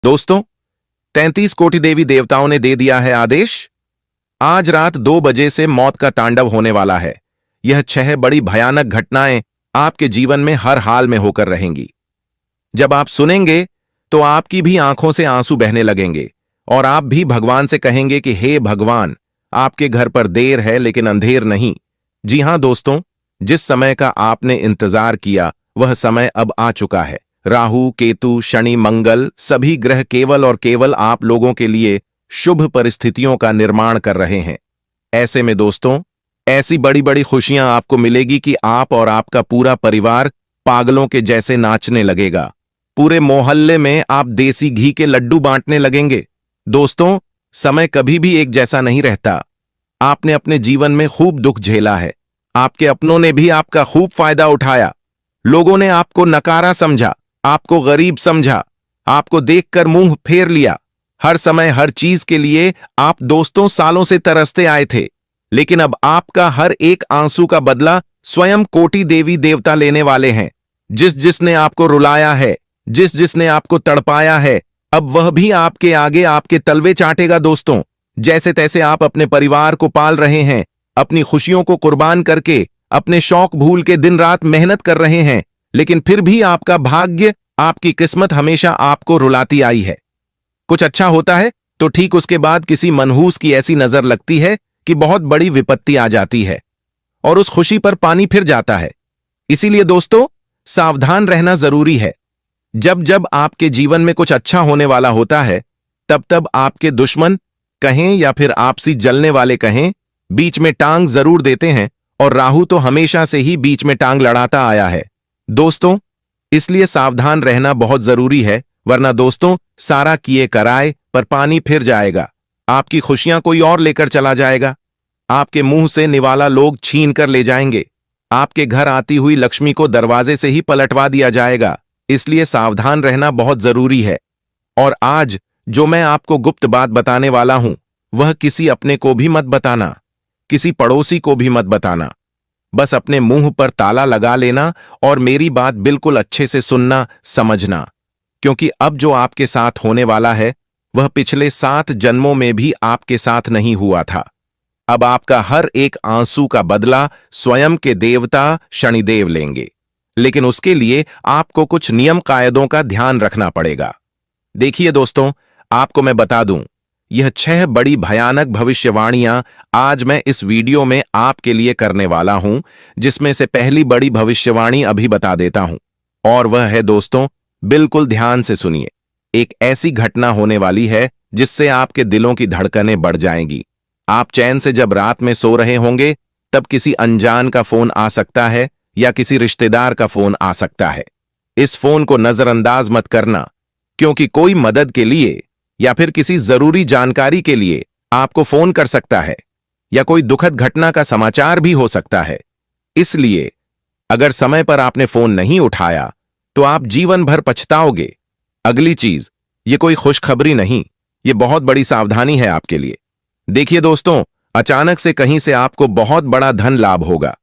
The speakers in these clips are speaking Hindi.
दोस्तों, 33 कोटि देवी देवताओं ने दे दिया है आदेश। आज रात 2 बजे से मौत का तांडव होने वाला है। यह 6 बड़ी भयानक घटनाएं आपके जीवन में हर हाल में होकर रहेंगी। जब आप सुनेंगे तो आपकी भी आंखों से आंसू बहने लगेंगे और आप भी भगवान से कहेंगे कि हे भगवान, आपके घर पर देर है लेकिन अंधेर नहीं। जी हां दोस्तों, जिस समय का आपने इंतजार किया वह समय अब आ चुका है। राहु, केतु, शनि, मंगल सभी ग्रह केवल और केवल आप लोगों के लिए शुभ परिस्थितियों का निर्माण कर रहे हैं। ऐसे में दोस्तों, ऐसी बड़ी बड़ी खुशियां आपको मिलेगी कि आप और आपका पूरा परिवार पागलों के जैसे नाचने लगेगा। पूरे मोहल्ले में आप देसी घी के लड्डू बांटने लगेंगे। दोस्तों, समय कभी भी एक जैसा नहीं रहता। आपने अपने जीवन में खूब दुख झेला है। आपके अपनों ने भी आपका खूब फायदा उठाया। लोगों ने आपको नकारा समझा, आपको गरीब समझा, आपको देखकर मुंह फेर लिया। हर समय हर चीज के लिए आप दोस्तों सालों से तरसते आए थे, लेकिन अब आपका हर एक आंसू का बदला स्वयं कोटि देवी देवता लेने वाले हैं। जिसने आपको रुलाया है, जिसने आपको तड़पाया है, अब वह भी आपके आगे आपके तलवे चाटेगा। दोस्तों, जैसे तैसे आप अपने परिवार को पाल रहे हैं, अपनी खुशियों को कुर्बान करके, अपने शौक भूल के दिन रात मेहनत कर रहे हैं, लेकिन फिर भी आपका भाग्य, आपकी किस्मत हमेशा आपको रुलाती आई है। कुछ अच्छा होता है तो ठीक उसके बाद किसी मनहूस की ऐसी नजर लगती है कि बहुत बड़ी विपत्ति आ जाती है और उस खुशी पर पानी फिर जाता है। इसीलिए दोस्तों, सावधान रहना जरूरी है। जब जब आपके जीवन में कुछ अच्छा होने वाला होता है, तब तब आपके दुश्मन कहें या फिर आपसी जलने वाले कहें, बीच में टांग जरूर देते हैं, और राहु तो हमेशा से ही बीच में टांग लड़ाता आया है। दोस्तों, इसलिए सावधान रहना बहुत जरूरी है, वरना दोस्तों सारा किए कराए पर पानी फिर जाएगा। आपकी खुशियां कोई और लेकर चला जाएगा। आपके मुंह से निवाला लोग छीन कर ले जाएंगे। आपके घर आती हुई लक्ष्मी को दरवाजे से ही पलटवा दिया जाएगा। इसलिए सावधान रहना बहुत जरूरी है। और आज जो मैं आपको गुप्त बात बताने वाला हूं, वह किसी अपने को भी मत बताना, किसी पड़ोसी को भी मत बताना। बस अपने मुंह पर ताला लगा लेना और मेरी बात बिल्कुल अच्छे से सुनना, समझना, क्योंकि अब जो आपके साथ होने वाला है वह पिछले 7 जन्मों में भी आपके साथ नहीं हुआ था। अब आपका हर एक आंसू का बदला स्वयं के देवता शनिदेव लेंगे, लेकिन उसके लिए आपको कुछ नियम कायदों का ध्यान रखना पड़ेगा। देखिए दोस्तों, आपको मैं बता दूं, यह 6 बड़ी भयानक भविष्यवाणियां आज मैं इस वीडियो में आपके लिए करने वाला हूं, जिसमें से पहली बड़ी भविष्यवाणी अभी बता देता हूं, और वह है दोस्तों, बिल्कुल ध्यान से सुनिए। एक ऐसी घटना होने वाली है जिससे आपके दिलों की धड़कनें बढ़ जाएंगी। आप चैन से जब रात में सो रहे होंगे, तब किसी अनजान का फोन आ सकता है या किसी रिश्तेदार का फोन आ सकता है। इस फोन को नजरअंदाज मत करना, क्योंकि कोई मदद के लिए या फिर किसी जरूरी जानकारी के लिए आपको फोन कर सकता है, या कोई दुखद घटना का समाचार भी हो सकता है। इसलिए अगर समय पर आपने फोन नहीं उठाया तो आप जीवन भर पछताओगे। अगली चीज, ये कोई खुशखबरी नहीं, ये बहुत बड़ी सावधानी है आपके लिए। देखिए दोस्तों, अचानक से कहीं से आपको बहुत बड़ा धन लाभ होगा।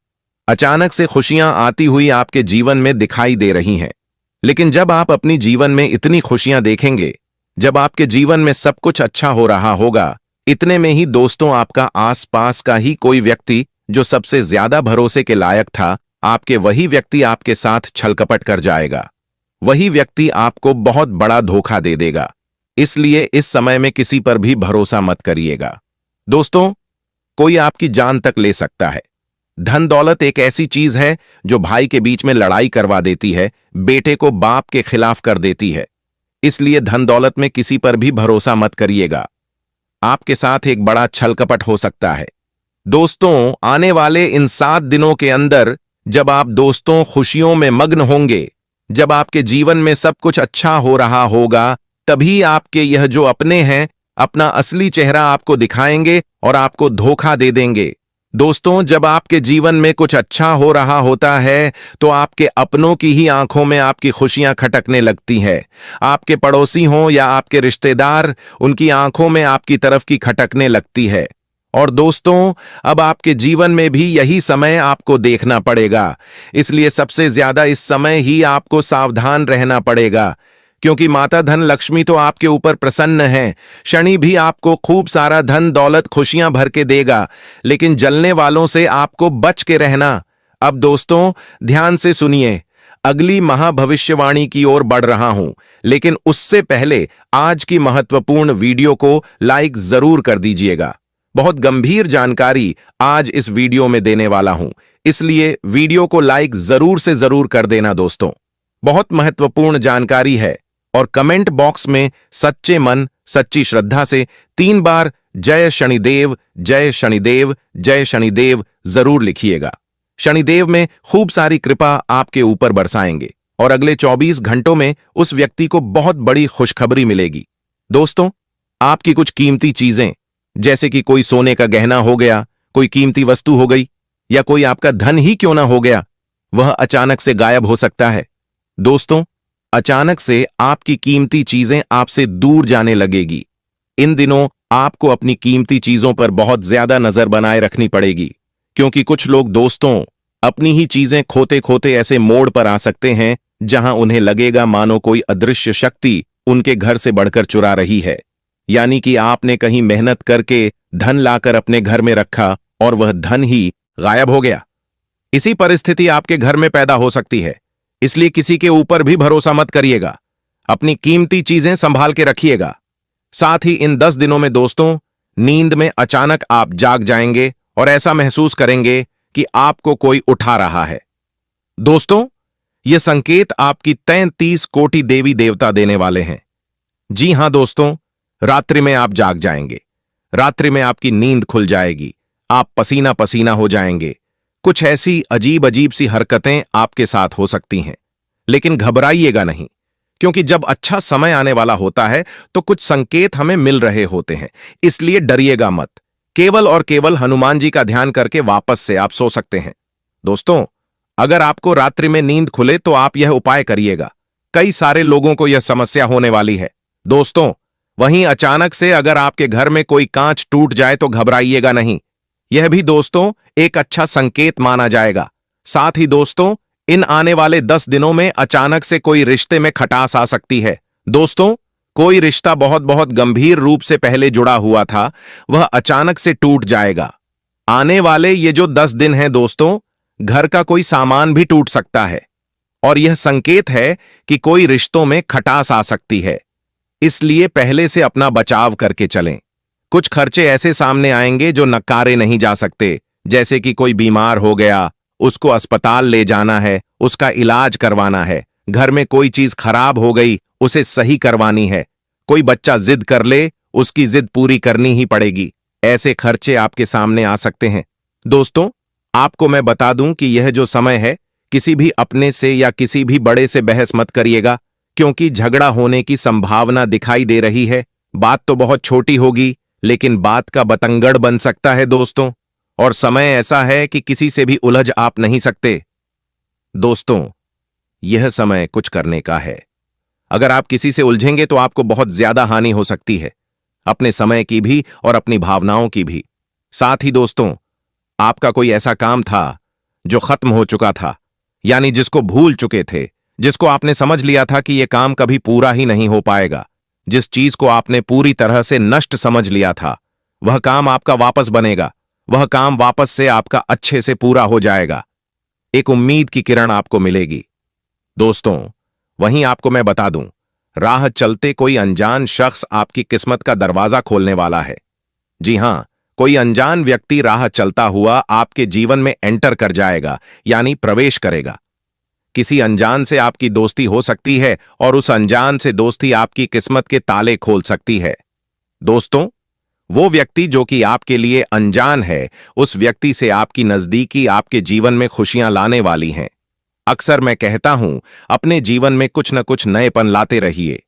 अचानक से खुशियां आती हुई आपके जीवन में दिखाई दे रही हैं। लेकिन जब आप अपनी जीवन में इतनी खुशियां देखेंगे, जब आपके जीवन में सब कुछ अच्छा हो रहा होगा, इतने में ही दोस्तों आपका आसपास का ही कोई व्यक्ति जो सबसे ज्यादा भरोसे के लायक था, आपके वही व्यक्ति आपके साथ छलकपट कर जाएगा। वही व्यक्ति आपको बहुत बड़ा धोखा दे देगा। इसलिए इस समय में किसी पर भी भरोसा मत करिएगा। दोस्तों, कोई आपकी जान तक ले सकता है। धन दौलत एक ऐसी चीज है जो भाई के बीच में लड़ाई करवा देती है, बेटे को बाप के खिलाफ कर देती है। इसलिए धन दौलत में किसी पर भी भरोसा मत करिएगा। आपके साथ एक बड़ा छलकपट हो सकता है। दोस्तों, आने वाले इन 7 दिनों के अंदर जब आप दोस्तों खुशियों में मग्न होंगे, जब आपके जीवन में सब कुछ अच्छा हो रहा होगा, तभी आपके यह जो अपने हैं अपना असली चेहरा आपको दिखाएंगे और आपको धोखा दे देंगे। दोस्तों, जब आपके जीवन में कुछ अच्छा हो रहा होता है तो आपके अपनों की ही आंखों में आपकी खुशियां खटकने लगती हैं। आपके पड़ोसी हों या आपके रिश्तेदार, उनकी आंखों में आपकी तरफ की खटकने लगती है। और दोस्तों, अब आपके जीवन में भी यही समय आपको देखना पड़ेगा। इसलिए सबसे ज्यादा इस समय ही आपको सावधान रहना पड़ेगा, क्योंकि माता धन लक्ष्मी तो आपके ऊपर प्रसन्न है। शनि भी आपको खूब सारा धन दौलत खुशियां भर के देगा, लेकिन जलने वालों से आपको बच के रहना। अब दोस्तों ध्यान से सुनिए, अगली महाभविष्यवाणी की ओर बढ़ रहा हूं, लेकिन उससे पहले आज की महत्वपूर्ण वीडियो को लाइक जरूर कर दीजिएगा। बहुत गंभीर जानकारी आज इस वीडियो में देने वाला हूं, इसलिए वीडियो को लाइक जरूर से जरूर कर देना दोस्तों। बहुत महत्वपूर्ण जानकारी है और कमेंट बॉक्स में सच्चे मन सच्ची श्रद्धा से 3 बार जय शनिदेव जय शनिदेव जय शनिदेव जरूर लिखिएगा। शनिदेव में खूब सारी कृपा आपके ऊपर बरसाएंगे और अगले 24 घंटों में उस व्यक्ति को बहुत बड़ी खुशखबरी मिलेगी। दोस्तों, आपकी कुछ कीमती चीजें, जैसे कि कोई सोने का गहना हो गया, कोई कीमती वस्तु हो गई, या कोई आपका धन ही क्यों ना हो गया, वह अचानक से गायब हो सकता है। दोस्तों, अचानक से आपकी कीमती चीजें आपसे दूर जाने लगेगी। इन दिनों आपको अपनी कीमती चीजों पर बहुत ज्यादा नजर बनाए रखनी पड़ेगी, क्योंकि कुछ लोग दोस्तों अपनी ही चीजें खोते खोते ऐसे मोड़ पर आ सकते हैं जहां उन्हें लगेगा मानो कोई अदृश्य शक्ति उनके घर से बढ़कर चुरा रही है। यानी कि आपने कहीं मेहनत करके धन लाकर अपने घर में रखा और वह धन ही गायब हो गया। इसी परिस्थिति आपके घर में पैदा हो सकती है, इसलिए किसी के ऊपर भी भरोसा मत करिएगा। अपनी कीमती चीजें संभाल के रखिएगा। साथ ही इन 10 दिनों में दोस्तों नींद में अचानक आप जाग जाएंगे और ऐसा महसूस करेंगे कि आपको कोई उठा रहा है। दोस्तों, ये संकेत आपकी 33 कोटि देवी देवता देने वाले हैं। जी हां दोस्तों, रात्रि में आप जाग जाएंगे, रात्रि में आपकी नींद खुल जाएगी, आप पसीना पसीना हो जाएंगे। कुछ ऐसी अजीब अजीब सी हरकतें आपके साथ हो सकती हैं, लेकिन घबराइएगा नहीं, क्योंकि जब अच्छा समय आने वाला होता है तो कुछ संकेत हमें मिल रहे होते हैं, इसलिए डरिएगा मत। केवल और केवल हनुमान जी का ध्यान करके वापस से आप सो सकते हैं। दोस्तों, अगर आपको रात्रि में नींद खुले तो आप यह उपाय करिएगा। कई सारे लोगों को यह समस्या होने वाली है। दोस्तों, वहीं अचानक से अगर आपके घर में कोई कांच टूट जाए तो घबराइएगा नहीं, यह भी दोस्तों एक अच्छा संकेत माना जाएगा। साथ ही दोस्तों, इन आने वाले 10 दिनों में अचानक से कोई रिश्ते में खटास आ सकती है। दोस्तों, कोई रिश्ता बहुत बहुत गंभीर रूप से पहले जुड़ा हुआ था, वह अचानक से टूट जाएगा। आने वाले ये जो 10 दिन हैं दोस्तों, घर का कोई सामान भी टूट सकता है और यह संकेत है कि कोई रिश्तों में खटास आ सकती है, इसलिए पहले से अपना बचाव करके चलें। कुछ खर्चे ऐसे सामने आएंगे जो नकारे नहीं जा सकते, जैसे कि कोई बीमार हो गया, उसको अस्पताल ले जाना है, उसका इलाज करवाना है, घर में कोई चीज खराब हो गई, उसे सही करवानी है, कोई बच्चा जिद कर ले, उसकी जिद पूरी करनी ही पड़ेगी। ऐसे खर्चे आपके सामने आ सकते हैं। दोस्तों, आपको मैं बता दूं कि यह जो समय है, किसी भी अपने से या किसी भी बड़े से बहस मत करिएगा, क्योंकि झगड़ा होने की संभावना दिखाई दे रही है। बात तो बहुत छोटी होगी, लेकिन बात का बतंगड़ बन सकता है दोस्तों, और समय ऐसा है कि किसी से भी उलझ आप नहीं सकते। दोस्तों, यह समय कुछ करने का है। अगर आप किसी से उलझेंगे तो आपको बहुत ज्यादा हानि हो सकती है, अपने समय की भी और अपनी भावनाओं की भी। साथ ही दोस्तों, आपका कोई ऐसा काम था जो खत्म हो चुका था, यानी जिसको भूल चुके थे, जिसको आपने समझ लिया था कि यह काम कभी पूरा ही नहीं हो पाएगा, जिस चीज को आपने पूरी तरह से नष्ट समझ लिया था, वह काम आपका वापस बनेगा, वह काम वापस से आपका अच्छे से पूरा हो जाएगा। एक उम्मीद की किरण आपको मिलेगी। दोस्तों, वहीं आपको मैं बता दूं, राह चलते कोई अनजान शख्स आपकी किस्मत का दरवाजा खोलने वाला है। जी हां, कोई अनजान व्यक्ति राह चलता हुआ आपके जीवन में एंटर कर जाएगा, यानी प्रवेश करेगा। किसी अनजान से आपकी दोस्ती हो सकती है और उस अनजान से दोस्ती आपकी किस्मत के ताले खोल सकती है। दोस्तों, वो व्यक्ति जो कि आपके लिए अनजान है, उस व्यक्ति से आपकी नजदीकी आपके जीवन में खुशियां लाने वाली हैं। अक्सर मैं कहता हूं, अपने जीवन में कुछ न कुछ नएपन लाते रहिए।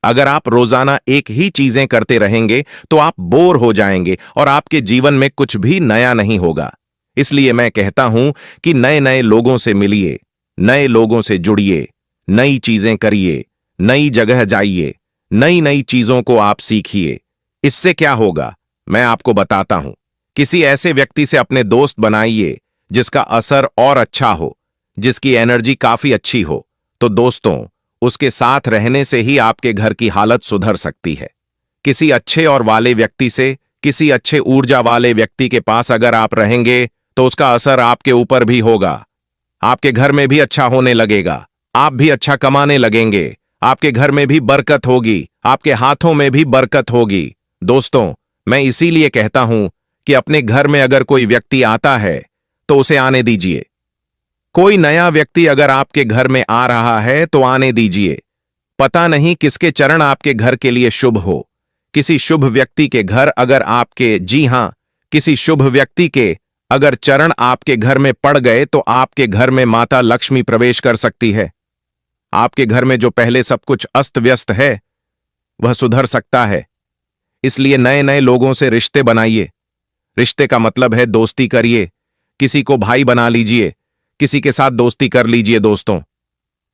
अगर आप रोजाना एक ही चीजें करते रहेंगे तो आप बोर हो जाएंगे और आपके जीवन में कुछ भी नया नहीं होगा। इसलिए मैं कहता हूं कि नए नए लोगों से मिलिए, नए लोगों से जुड़िए, नई चीजें करिए, नई जगह जाइए, नई नई चीजों को आप सीखिए। इससे क्या होगा, मैं आपको बताता हूं। किसी ऐसे व्यक्ति से अपने दोस्त बनाइए जिसका असर और अच्छा हो, जिसकी एनर्जी काफी अच्छी हो। तो दोस्तों, उसके साथ रहने से ही आपके घर की हालत सुधर सकती है। किसी अच्छे और वाले व्यक्ति से, किसी अच्छे ऊर्जा वाले व्यक्ति के पास अगर आप रहेंगे तो उसका असर आपके ऊपर भी होगा। आपके घर में भी अच्छा होने लगेगा, आप भी अच्छा कमाने लगेंगे, आपके घर में भी बरकत होगी, आपके हाथों में भी बरकत होगी। दोस्तों, मैं इसीलिए कहता हूं कि अपने घर में अगर कोई व्यक्ति आता है तो उसे आने दीजिए। कोई नया व्यक्ति अगर आपके घर में आ रहा है तो आने दीजिए। पता नहीं किसके चरण आपके घर के लिए शुभ हो। किसी शुभ व्यक्ति के घर अगर आपके, जी हां, किसी शुभ व्यक्ति के अगर चरण आपके घर में पड़ गए तो आपके घर में माता लक्ष्मी प्रवेश कर सकती है। आपके घर में जो पहले सब कुछ अस्त व्यस्त है वह सुधर सकता है। इसलिए नए नए लोगों से रिश्ते बनाइए। रिश्ते का मतलब है दोस्ती करिए। किसी को भाई बना लीजिए, किसी के साथ दोस्ती कर लीजिए। दोस्तों,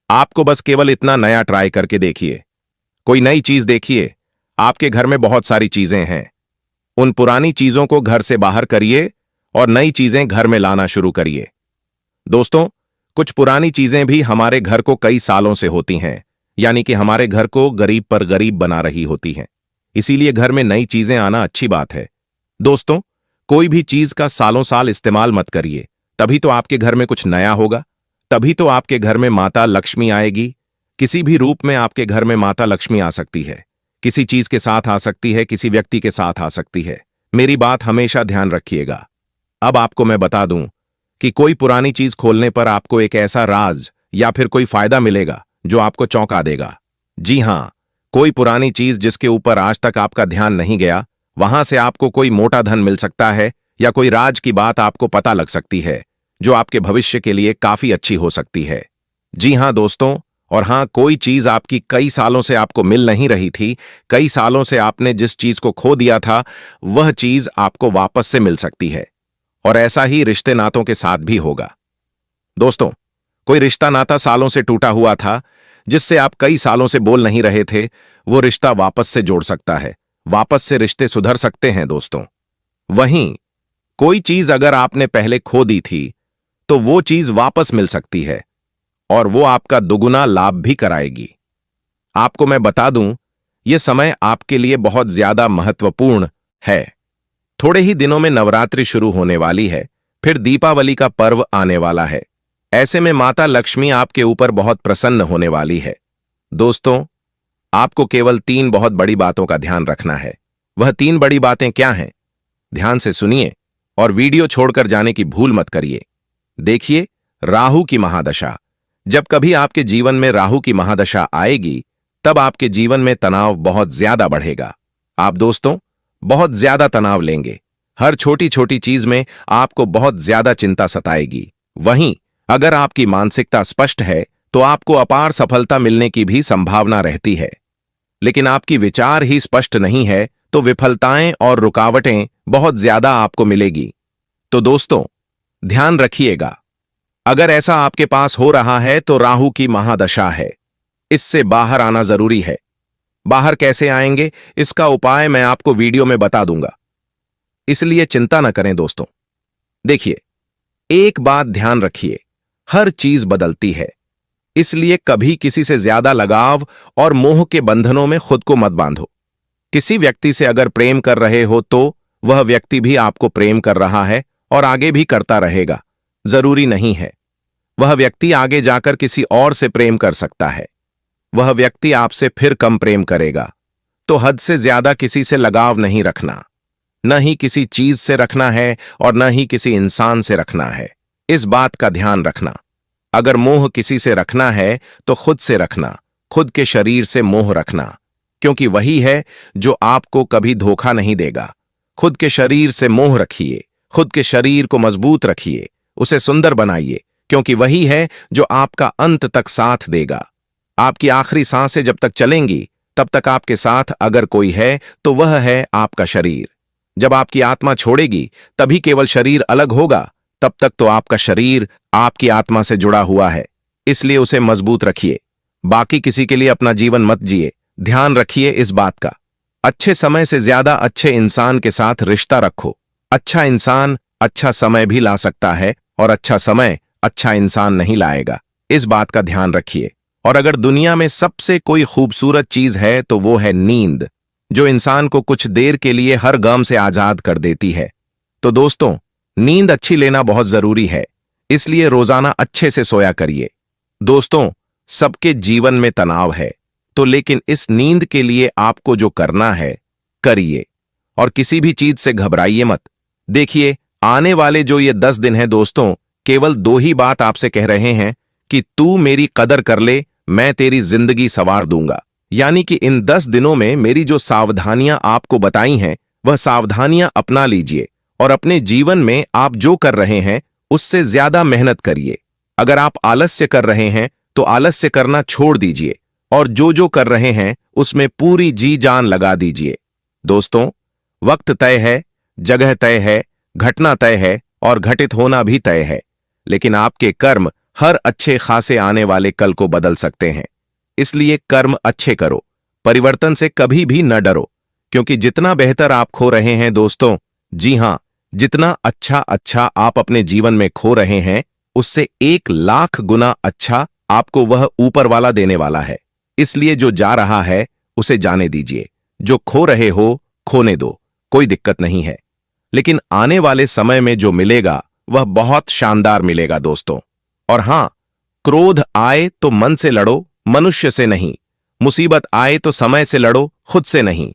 आपको बस केवल इतना नया ट्राई करके देखिए, कोई नई चीज देखिए। आपके घर में बहुत सारी चीजें हैं, उन पुरानी चीजों को घर से बाहर करिए और नई चीजें घर में लाना शुरू करिए। दोस्तों, कुछ पुरानी चीजें भी हमारे घर को कई सालों से होती हैं, यानी कि हमारे घर को गरीब पर गरीब बना रही होती हैं। इसीलिए घर में नई चीजें आना अच्छी बात है। दोस्तों, कोई भी चीज का सालों साल इस्तेमाल मत करिए, तभी तो आपके घर में कुछ नया होगा, तभी तो आपके घर में माता लक्ष्मी आएगी। किसी भी रूप में आपके घर में माता लक्ष्मी आ सकती है, किसी चीज के साथ आ सकती है, किसी व्यक्ति के साथ आ सकती है। मेरी बात हमेशा ध्यान रखिएगा। अब आपको मैं बता दूं कि कोई पुरानी चीज खोलने पर आपको एक ऐसा राज या फिर कोई फायदा मिलेगा जो आपको चौंका देगा। जी हां, कोई पुरानी चीज जिसके ऊपर आज तक आपका ध्यान नहीं गया, वहां से आपको कोई मोटा धन मिल सकता है या कोई राज की बात आपको पता लग सकती है जो आपके भविष्य के लिए काफी अच्छी हो सकती है। जी हां दोस्तों, और हां, कोई चीज आपकी कई सालों से आपको मिल नहीं रही थी, कई सालों से आपने जिस चीज को खो दिया था वह चीज आपको वापस से मिल सकती है। और ऐसा ही रिश्ते नातों के साथ भी होगा। दोस्तों, कोई रिश्ता नाता सालों से टूटा हुआ था, जिससे आप कई सालों से बोल नहीं रहे थे, वो रिश्ता वापस से जोड़ सकता है, वापस से रिश्ते सुधर सकते हैं। दोस्तों, वहीं कोई चीज अगर आपने पहले खो दी थी तो वो चीज वापस मिल सकती है और वो आपका दुगुना लाभ भी कराएगी। आपको मैं बता दूं, यह समय आपके लिए बहुत ज्यादा महत्वपूर्ण है। थोड़े ही दिनों में नवरात्रि शुरू होने वाली है, फिर दीपावली का पर्व आने वाला है। ऐसे में माता लक्ष्मी आपके ऊपर बहुत प्रसन्न होने वाली है। दोस्तों, आपको केवल 3 बहुत बड़ी बातों का ध्यान रखना है। वह 3 बड़ी बातें क्या हैं? ध्यान से सुनिए और वीडियो छोड़कर जाने की भूल मत करिए। देखिए, राहु की महादशा। जब कभी आपके जीवन में राहु की महादशा आएगी, तब आपके जीवन में तनाव बहुत ज्यादा बढ़ेगा। आप दोस्तों बहुत ज्यादा तनाव लेंगे। हर छोटी छोटी चीज में आपको बहुत ज्यादा चिंता सताएगी। वहीं अगर आपकी मानसिकता स्पष्ट है तो आपको अपार सफलता मिलने की भी संभावना रहती है। लेकिन आपकी विचार ही स्पष्ट नहीं है तो विफलताएं और रुकावटें बहुत ज्यादा आपको मिलेगी। तो दोस्तों, ध्यान रखिएगा, अगर ऐसा आपके पास हो रहा है तो राहु की महादशा है। इससे बाहर आना जरूरी है। बाहर कैसे आएंगे, इसका उपाय मैं आपको वीडियो में बता दूंगा, इसलिए चिंता न करें। दोस्तों देखिए, एक बात ध्यान रखिए, हर चीज बदलती है, इसलिए कभी किसी से ज्यादा लगाव और मोह के बंधनों में खुद को मत बांधो। किसी व्यक्ति से अगर प्रेम कर रहे हो तो वह व्यक्ति भी आपको प्रेम कर रहा है और आगे भी करता रहेगा। जरूरी नहीं है वह व्यक्ति आगे जाकर किसी और से प्रेम कर सकता है। वह व्यक्ति आपसे फिर कम प्रेम करेगा। तो हद से ज्यादा किसी से लगाव नहीं रखना, न ही किसी चीज से रखना है और न ही किसी इंसान से रखना है। इस बात का ध्यान रखना। अगर मोह किसी से रखना है तो खुद से रखना, खुद के शरीर से मोह रखना, क्योंकि वही है जो आपको कभी धोखा नहीं देगा। खुद के शरीर से मोह रखिए, खुद के शरीर को मजबूत रखिए, उसे सुंदर बनाइए, क्योंकि वही है जो आपका अंत तक साथ देगा। आपकी आखिरी सांसें जब तक चलेंगी तब तक आपके साथ अगर कोई है तो वह है आपका शरीर। जब आपकी आत्मा छोड़ेगी तभी केवल शरीर अलग होगा, तब तक तो आपका शरीर आपकी आत्मा से जुड़ा हुआ है। इसलिए उसे मजबूत रखिए। बाकी किसी के लिए अपना जीवन मत जिए। ध्यान रखिए इस बात का, अच्छे समय से ज्यादा अच्छे इंसान के साथ रिश्ता रखो। अच्छा इंसान अच्छा समय भी ला सकता है और अच्छा समय अच्छा इंसान नहीं लाएगा। इस बात का ध्यान रखिए। और अगर दुनिया में सबसे कोई खूबसूरत चीज है तो वो है नींद, जो इंसान को कुछ देर के लिए हर गम से आजाद कर देती है। तो दोस्तों, नींद अच्छी लेना बहुत जरूरी है, इसलिए रोजाना अच्छे से सोया करिए। दोस्तों, सबके जीवन में तनाव है, तो लेकिन इस नींद के लिए आपको जो करना है करिए, और किसी भी चीज से घबराइए मत। देखिए, आने वाले जो ये 10 दिन हैं दोस्तों, केवल 2 ही बात आपसे कह रहे हैं कि तू मेरी कदर कर ले, मैं तेरी जिंदगी संवार दूंगा। यानी कि इन 10 दिनों में मेरी जो सावधानियां आपको बताई हैं, वह सावधानियां अपना लीजिए और अपने जीवन में आप जो कर रहे हैं उससे ज्यादा मेहनत करिए। अगर आप आलस्य कर रहे हैं तो आलस्य करना छोड़ दीजिए, और जो कर रहे हैं उसमें पूरी जी जान लगा दीजिए। दोस्तों, वक्त तय है, जगह तय है, घटना तय है और घटित होना भी तय है, लेकिन आपके कर्म हर अच्छे खासे आने वाले कल को बदल सकते हैं। इसलिए कर्म अच्छे करो, परिवर्तन से कभी भी न डरो, क्योंकि जितना बेहतर आप खो रहे हैं दोस्तों, जी हां, जितना अच्छा आप अपने जीवन में खो रहे हैं, उससे 1,00,000 गुना अच्छा आपको वह ऊपर वाला देने वाला है। इसलिए जो जा रहा है उसे जाने दीजिए, जो खो रहे हो खोने दो, कोई दिक्कत नहीं है। लेकिन आने वाले समय में जो मिलेगा वह बहुत शानदार मिलेगा दोस्तों। और हां, क्रोध आए तो मन से लड़ो, मनुष्य से नहीं। मुसीबत आए तो समय से लड़ो, खुद से नहीं।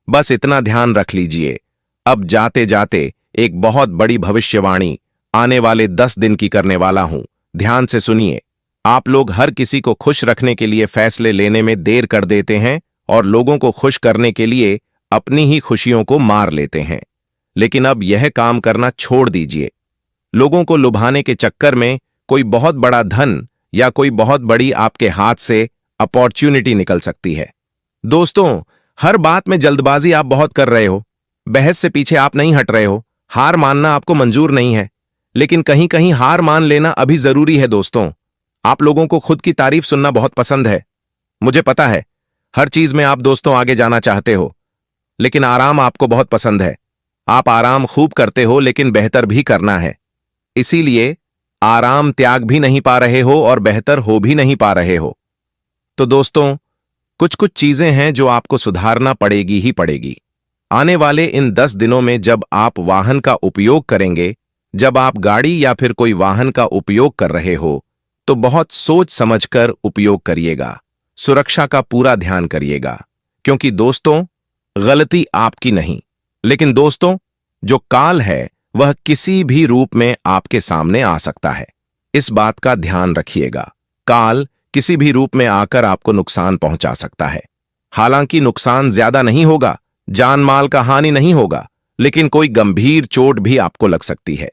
बस इतना ध्यान रख लीजिए। अब जाते जाते एक बहुत बड़ी भविष्यवाणी आने वाले 10 दिन की करने वाला हूं, ध्यान से सुनिए। आप लोग हर किसी को खुश रखने के लिए फैसले लेने में देर कर देते हैं और लोगों को खुश करने के लिए अपनी ही खुशियों को मार लेते हैं। लेकिन अब यह काम करना छोड़ दीजिए। लोगों को लुभाने के चक्कर में कोई बहुत बड़ा धन या कोई बहुत बड़ी आपके हाथ से अपॉर्चुनिटी निकल सकती है। दोस्तों, हर बात में जल्दबाजी आप बहुत कर रहे हो, बहस से पीछे आप नहीं हट रहे हो, हार मानना आपको मंजूर नहीं है, लेकिन कहीं कहीं हार मान लेना अभी जरूरी है। दोस्तों, आप लोगों को खुद की तारीफ सुनना बहुत पसंद है, मुझे पता है। हर चीज में आप दोस्तों आगे जाना चाहते हो, लेकिन आराम आपको बहुत पसंद है। आप आराम खूब करते हो, लेकिन बेहतर भी करना है। इसीलिए आराम त्याग भी नहीं पा रहे हो और बेहतर हो भी नहीं पा रहे हो। तो दोस्तों, कुछ कुछ चीजें हैं जो आपको सुधारना पड़ेगी ही पड़ेगी। आने वाले इन 10 दिनों में जब आप वाहन का उपयोग करेंगे, जब आप गाड़ी या फिर कोई वाहन का उपयोग कर रहे हो, तो बहुत सोच समझकर उपयोग करिएगा, सुरक्षा का पूरा ध्यान करिएगा। क्योंकि दोस्तों, गलती आपकी नहीं, लेकिन दोस्तों, जो काल है वह किसी भी रूप में आपके सामने आ सकता है। इस बात का ध्यान रखिएगा। काल किसी भी रूप में आकर आपको नुकसान पहुंचा सकता है। हालांकि नुकसान ज्यादा नहीं होगा, जान माल का हानि नहीं होगा, लेकिन कोई गंभीर चोट भी आपको लग सकती है।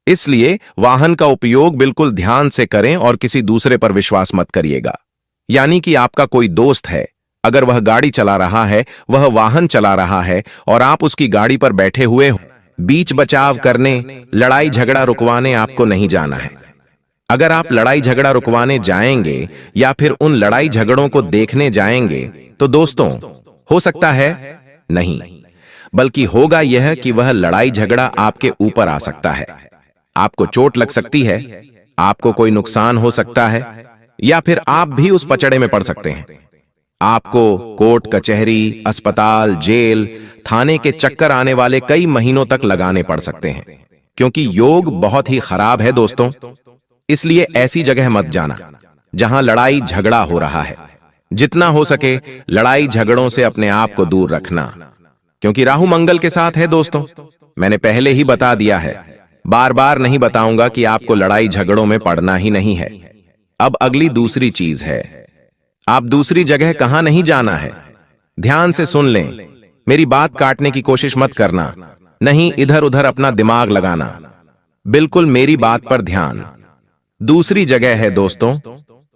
इसलिए वाहन का उपयोग बिल्कुल ध्यान से करें और किसी दूसरे पर विश्वास मत करिएगा। यानी कि आपका कोई दोस्त है, अगर वह गाड़ी चला रहा है, वह वाहन चला रहा है और आप उसकी गाड़ी पर बैठे हुए हो, बीच बचाव करने, लड़ाई झगड़ा रुकवाने आपको नहीं जाना है। अगर आप लड़ाई झगड़ा रुकवाने जाएंगे या फिर उन लड़ाई झगड़ों को देखने जाएंगे, तो दोस्तों, हो सकता है नहीं, बल्कि होगा यह कि वह लड़ाई झगड़ा आपके ऊपर आ सकता है। आपको चोट लग सकती है, आपको कोई नुकसान हो सकता है, या फिर आप भी उस पचड़े में पड़ सकते हैं। आपको कोर्ट कचहरी, अस्पताल, जेल, थाने के चक्कर आने वाले कई महीनों तक लगाने पड़ सकते हैं, क्योंकि योग बहुत ही खराब है दोस्तों। इसलिए ऐसी जगह मत जाना जहां लड़ाई झगड़ा हो रहा है। जितना हो सके लड़ाई झगड़ों से अपने आप को दूर रखना, क्योंकि राहु मंगल के साथ है दोस्तों। मैंने पहले ही बता दिया है, बार बार नहीं बताऊंगा कि आपको लड़ाई झगड़ों में पड़ना ही नहीं है। अब अगली दूसरी चीज है, आप दूसरी जगह कहां नहीं जाना है। ध्यान से सुन लें, मेरी बात काटने की कोशिश मत करना, नहीं इधर उधर अपना दिमाग लगाना, बिल्कुल मेरी बात पर ध्यान। दूसरी जगह है दोस्तों,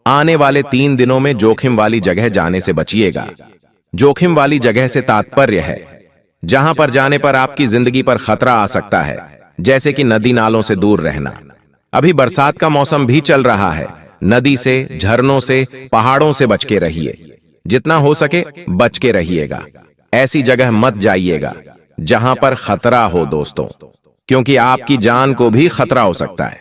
आने वाले 3 दिनों में जोखिम वाली जगह जाने से बचिएगा। जोखिम वाली जगह से तात्पर्य है जहां पर जाने पर आपकी जिंदगी पर खतरा आ सकता है, जैसे कि नदी नालों से दूर रहना। अभी बरसात का मौसम भी चल रहा है, नदी से, झरनों से, पहाड़ों से बच के रहिए। जितना हो सके बच के रहिएगा। ऐसी जगह मत जाइएगा जहां पर खतरा हो दोस्तों, क्योंकि आपकी जान को भी खतरा हो सकता है।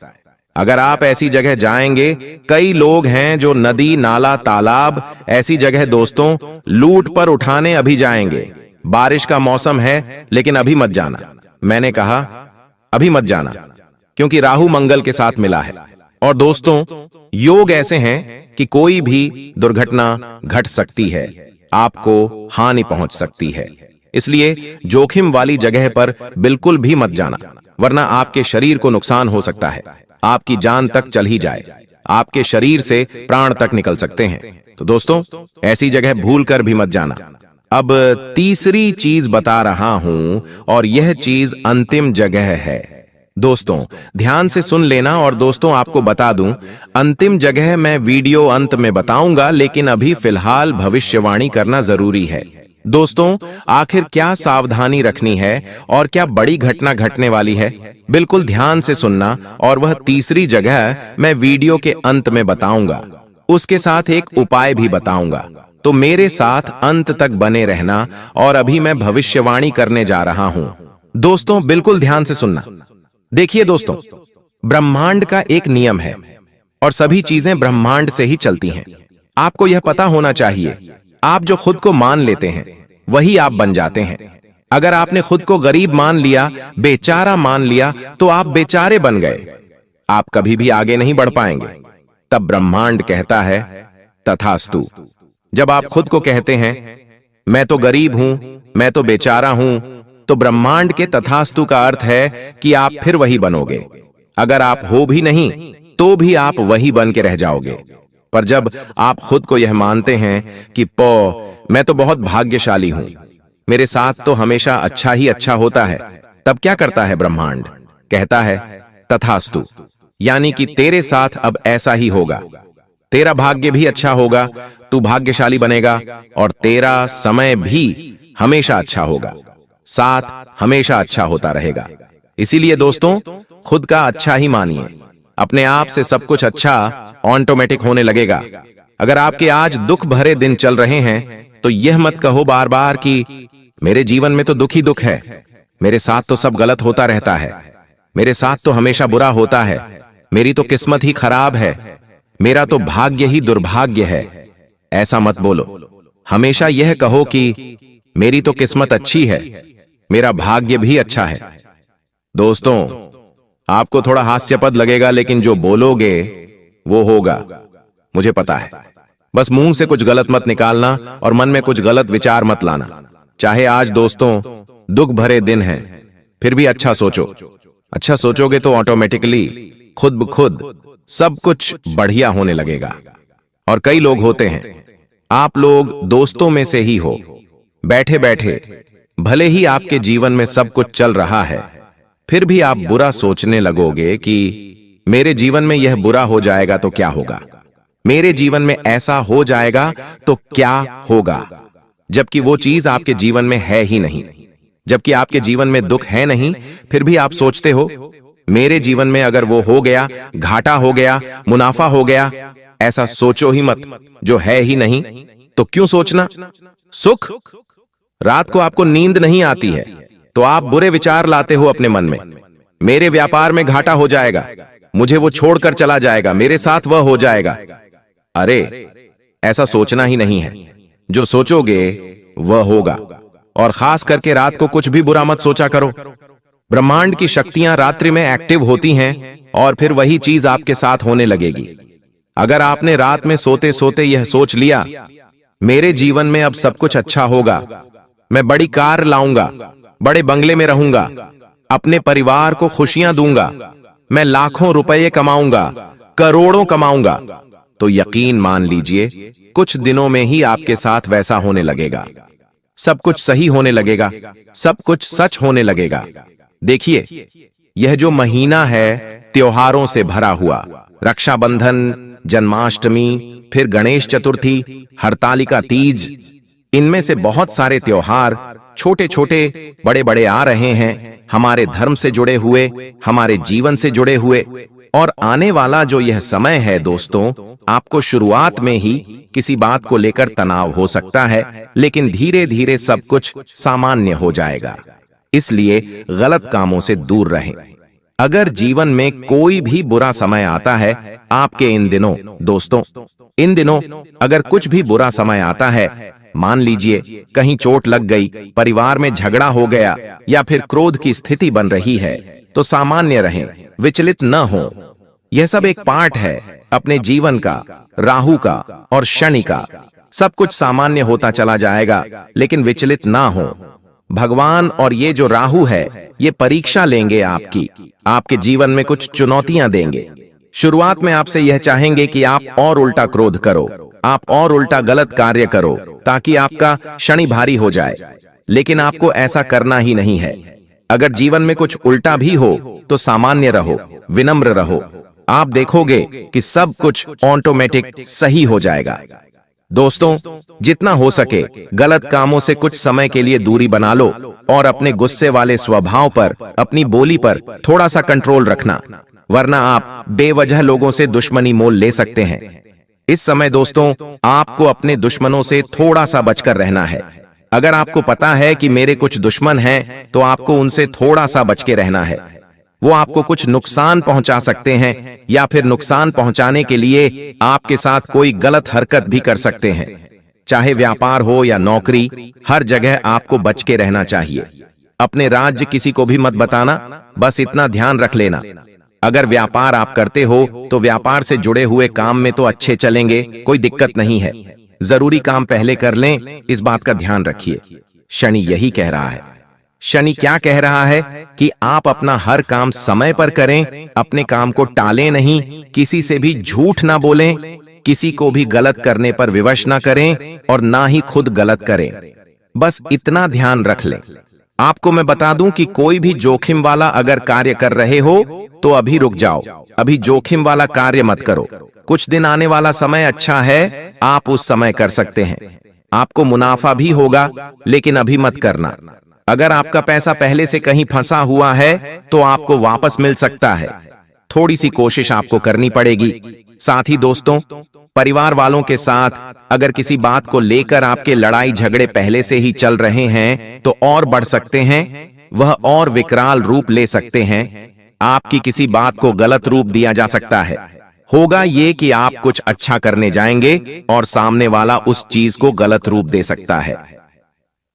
अगर आप ऐसी जगह जाएंगे, कई लोग हैं जो नदी, नाला, तालाब, ऐसी जगह दोस्तों लूट पर उठाने अभी जाएंगे। बारिश का मौसम है, लेकिन अभी मत जाना। मैंने कहा अभी मत जाना, क्योंकि राहु मंगल के साथ मिला है। और दोस्तों, योग ऐसे हैं कि कोई भी दुर्घटना घट सकती है, आपको हानि पहुंच सकती है। इसलिए जोखिम वाली जगह पर बिल्कुल भी मत जाना, वरना आपके शरीर को नुकसान हो सकता है। आपकी जान तक चल ही जाए, आपके शरीर से प्राण तक निकल सकते हैं। तो दोस्तों, ऐसी जगह भूल कर भी मत जाना। अब तीसरी चीज बता रहा हूं, और यह चीज अंतिम जगह है। दोस्तों, ध्यान से सुन लेना। और दोस्तों, आपको बता दूं, अंतिम जगह मैं वीडियो अंत में बताऊंगा, लेकिन अभी फिलहाल भविष्यवाणी करना जरूरी है। दोस्तों, आखिर क्या सावधानी रखनी है और क्या बड़ी घटना घटने वाली है, बिल्कुल ध्यान से सुनना। और वह तीसरी जगह मैं वीडियो के अंत में बताऊंगा, उसके साथ एक उपाय भी बताऊंगा। तो मेरे साथ अंत तक बने रहना। और अभी मैं भविष्यवाणी करने जा रहा हूं। दोस्तों, बिल्कुल ध्यान से सुनना। देखिए दोस्तों, ब्रह्मांड का एक नियम है, और सभी चीजें ब्रह्मांड से ही चलती हैं। आपको यह पता होना चाहिए, आप जो खुद को मान लेते हैं वही आप बन जाते हैं। अगर आपने खुद को गरीब मान लिया, बेचारा मान लिया, तो आप बेचारे बन गए, आप कभी भी आगे नहीं बढ़ पाएंगे। तब ब्रह्मांड कहता है तथास्तु। जब आप खुद को कहते हैं मैं तो गरीब हूं, मैं तो बेचारा हूं, तो ब्रह्मांड के तथास्तु का अर्थ है कि आप फिर वही बनोगे। अगर आप हो भी नहीं तो भी आप वही बन के रह जाओगे। पर जब आप खुद को यह मानते हैं कि मैं तो बहुत भाग्यशाली हूं, मेरे साथ तो हमेशा अच्छा ही अच्छा होता है, तब क्या करता है ब्रह्मांड? कहता है तथास्तु, यानी कि तेरे साथ अब ऐसा ही होगा। तेरा भाग्य भी अच्छा होगा, तू भाग्यशाली बनेगा, और तेरा समय भी हमेशा अच्छा होगा, साथ हमेशा अच्छा होता रहेगा। इसीलिए दोस्तों, खुद का अच्छा ही मानिए, अपने आप से सब कुछ अच्छा ऑटोमेटिक होने लगेगा। अगर आपके आज दुख भरे दिन चल रहे हैं, तो यह मत कहो बार बार कि मेरे जीवन में तो दुख ही दुख है, मेरे साथ तो सब गलत होता रहता है, मेरे साथ तो हमेशा बुरा होता है, मेरी तो किस्मत ही खराब है, मेरा तो भाग्य ही दुर्भाग्य है। ऐसा मत बोलो। हमेशा यह कहो कि मेरी तो किस्मत अच्छी है, मेरा भाग्य भी अच्छा है। दोस्तों, आपको थोड़ा हास्यास्पद लगेगा, लेकिन जो बोलोगे वो होगा, मुझे पता है। बस मुंह से कुछ गलत मत निकालना और मन में कुछ गलत विचार मत लाना। चाहे आज दोस्तों दुख भरे दिन हैं, फिर भी अच्छा सोचो। अच्छा सोचोगे तो ऑटोमेटिकली खुद ब खुद सब कुछ बढ़िया होने लगेगा। और कई लोग होते हैं, आप लोग दोस्तों में से ही हो, बैठे बैठे भले ही आपके जीवन में सब कुछ चल रहा है, फिर भी आप बुरा सोचने लगोगे कि मेरे जीवन में यह बुरा हो जाएगा तो क्या होगा, मेरे जीवन में ऐसा हो जाएगा तो क्या होगा, जबकि वो चीज आपके जीवन में है ही नहीं। जबकि आपके जीवन में दुख है नहीं, फिर भी आप सोचते हो मेरे जीवन में अगर वो हो गया, घाटा हो गया, मुनाफा हो गया। ऐसा सोचो ही मत, जो है ही नहीं तो क्यों सोचना। सुख, रात को आपको नींद नहीं आती है तो आप बुरे विचार लाते हो अपने मन में, मेरे व्यापार में घाटा हो जाएगा, मुझे वो छोड़कर चला जाएगा, मेरे साथ वह हो जाएगा। अरे ऐसा सोचना ही नहीं है, जो सोचोगे वह होगा। और खास करके रात को कुछ भी बुरा मत सोचा करो। ब्रह्मांड की शक्तियां रात्रि में एक्टिव होती हैं और फिर वही चीज आपके साथ होने लगेगी। अगर आपने रात में सोते सोते यह सोच लिया मेरे जीवन में अब सब कुछ अच्छा होगा, मैं बड़ी कार लाऊंगा, बड़े बंगले में रहूंगा, अपने परिवार को खुशियां दूंगा, मैं लाखों रुपए कमाऊंगा, करोड़ों कमाऊंगा, तो यकीन मान लीजिए कुछ दिनों में ही आपके साथ वैसा होने लगेगा। सब कुछ सही होने लगेगा, सब कुछ सच होने लगेगा। देखिए, यह जो महीना है त्योहारों से भरा हुआ, रक्षाबंधन, जन्माष्टमी, फिर गणेश चतुर्थी, हरतालिका तीज, इनमें से बहुत सारे त्योहार छोटे छोटे बड़े बड़े आ रहे हैं, हमारे धर्म से जुड़े हुए, हमारे जीवन से जुड़े हुए। और आने वाला जो यह समय है दोस्तों, आपको शुरुआत में ही किसी बात को लेकर तनाव हो सकता है, लेकिन धीरे धीरे सब कुछ सामान्य हो जाएगा। इसलिए गलत कामों से दूर रहें। अगर जीवन में कोई भी बुरा समय आता है आपके इन दिनों, दोस्तों, इन दिनों अगर कुछ भी बुरा समय आता है, मान लीजिए कहीं चोट लग गई, परिवार में झगड़ा हो गया या फिर क्रोध की स्थिति बन रही है, तो सामान्य रहें, विचलित न हो। यह सब एक पार्ट है अपने जीवन का, राहु का और शनि का। सब कुछ सामान्य होता चला जाएगा, लेकिन विचलित ना हो। भगवान और ये जो राहु है, ये परीक्षा लेंगे आपकी, आपके जीवन में कुछ चुनौतियां देंगे। शुरुआत में आपसे यह चाहेंगे कि आप और उल्टा क्रोध करो, आप और उल्टा गलत कार्य करो, ताकि आपका शनि भारी हो जाए। लेकिन आपको ऐसा करना ही नहीं है। अगर जीवन में कुछ उल्टा भी हो तो सामान्य रहो, विनम्र रहो। आप देखोगे कि सब कुछ ऑटोमेटिक सही हो जाएगा। दोस्तों, जितना हो सके गलत कामों से कुछ समय के लिए दूरी बना लो और अपने गुस्से वाले स्वभाव पर, अपनी बोली पर थोड़ा सा कंट्रोल रखना, वरना आप बेवजह लोगों से दुश्मनी मोल ले सकते हैं। इस समय दोस्तों, आपको अपने दुश्मनों से थोड़ा सा बचकर रहना है। अगर आपको पता है कि मेरे कुछ दुश्मन हैं, तो आपको उनसे थोड़ा सा बच के रहना है। वो आपको कुछ नुकसान पहुंचा सकते हैं या फिर नुकसान पहुंचाने के लिए आपके साथ कोई गलत हरकत भी कर सकते हैं। चाहे व्यापार हो या नौकरी, हर जगह आपको बच के रहना चाहिए। अपने राज्य किसी को भी मत बताना, बस इतना ध्यान रख लेना। अगर व्यापार आप करते हो तो व्यापार से जुड़े हुए काम में तो अच्छे चलेंगे, कोई दिक्कत नहीं है। जरूरी काम पहले कर लें, इस बात का ध्यान रखिए। शनि यही कह रहा है। शनि क्या कह रहा है कि आप अपना हर काम समय पर करें, अपने काम को टालें नहीं, किसी से भी झूठ ना बोलें, किसी को भी गलत करने पर विवश ना करें और ना ही खुद गलत करें। बस इतना ध्यान रख लें। आपको मैं बता दूं कि कोई भी जोखिम वाला अगर कार्य कर रहे हो तो अभी रुक जाओ, अभी जोखिम वाला कार्य मत करो। कुछ दिन आने वाला समय अच्छा है, आप उस समय कर सकते हैं। आपको मुनाफा भी होगा, लेकिन अभी मत करना। अगर आपका पैसा पहले से कहीं फंसा हुआ है तो आपको वापस मिल सकता है। थोड़ी सी कोशिश आपको करनी पड़ेगी। साथ ही दोस्तों, परिवार वालों के साथ अगर किसी बात को लेकर आपके लड़ाई झगड़े पहले से ही चल रहे हैं तो और बढ़ सकते हैं, वह और विकराल रूप ले सकते हैं। आपकी किसी बात को गलत रूप दिया जा सकता है। होगा ये कि आप कुछ अच्छा करने जाएंगे और सामने वाला उस चीज को गलत रूप दे सकता है।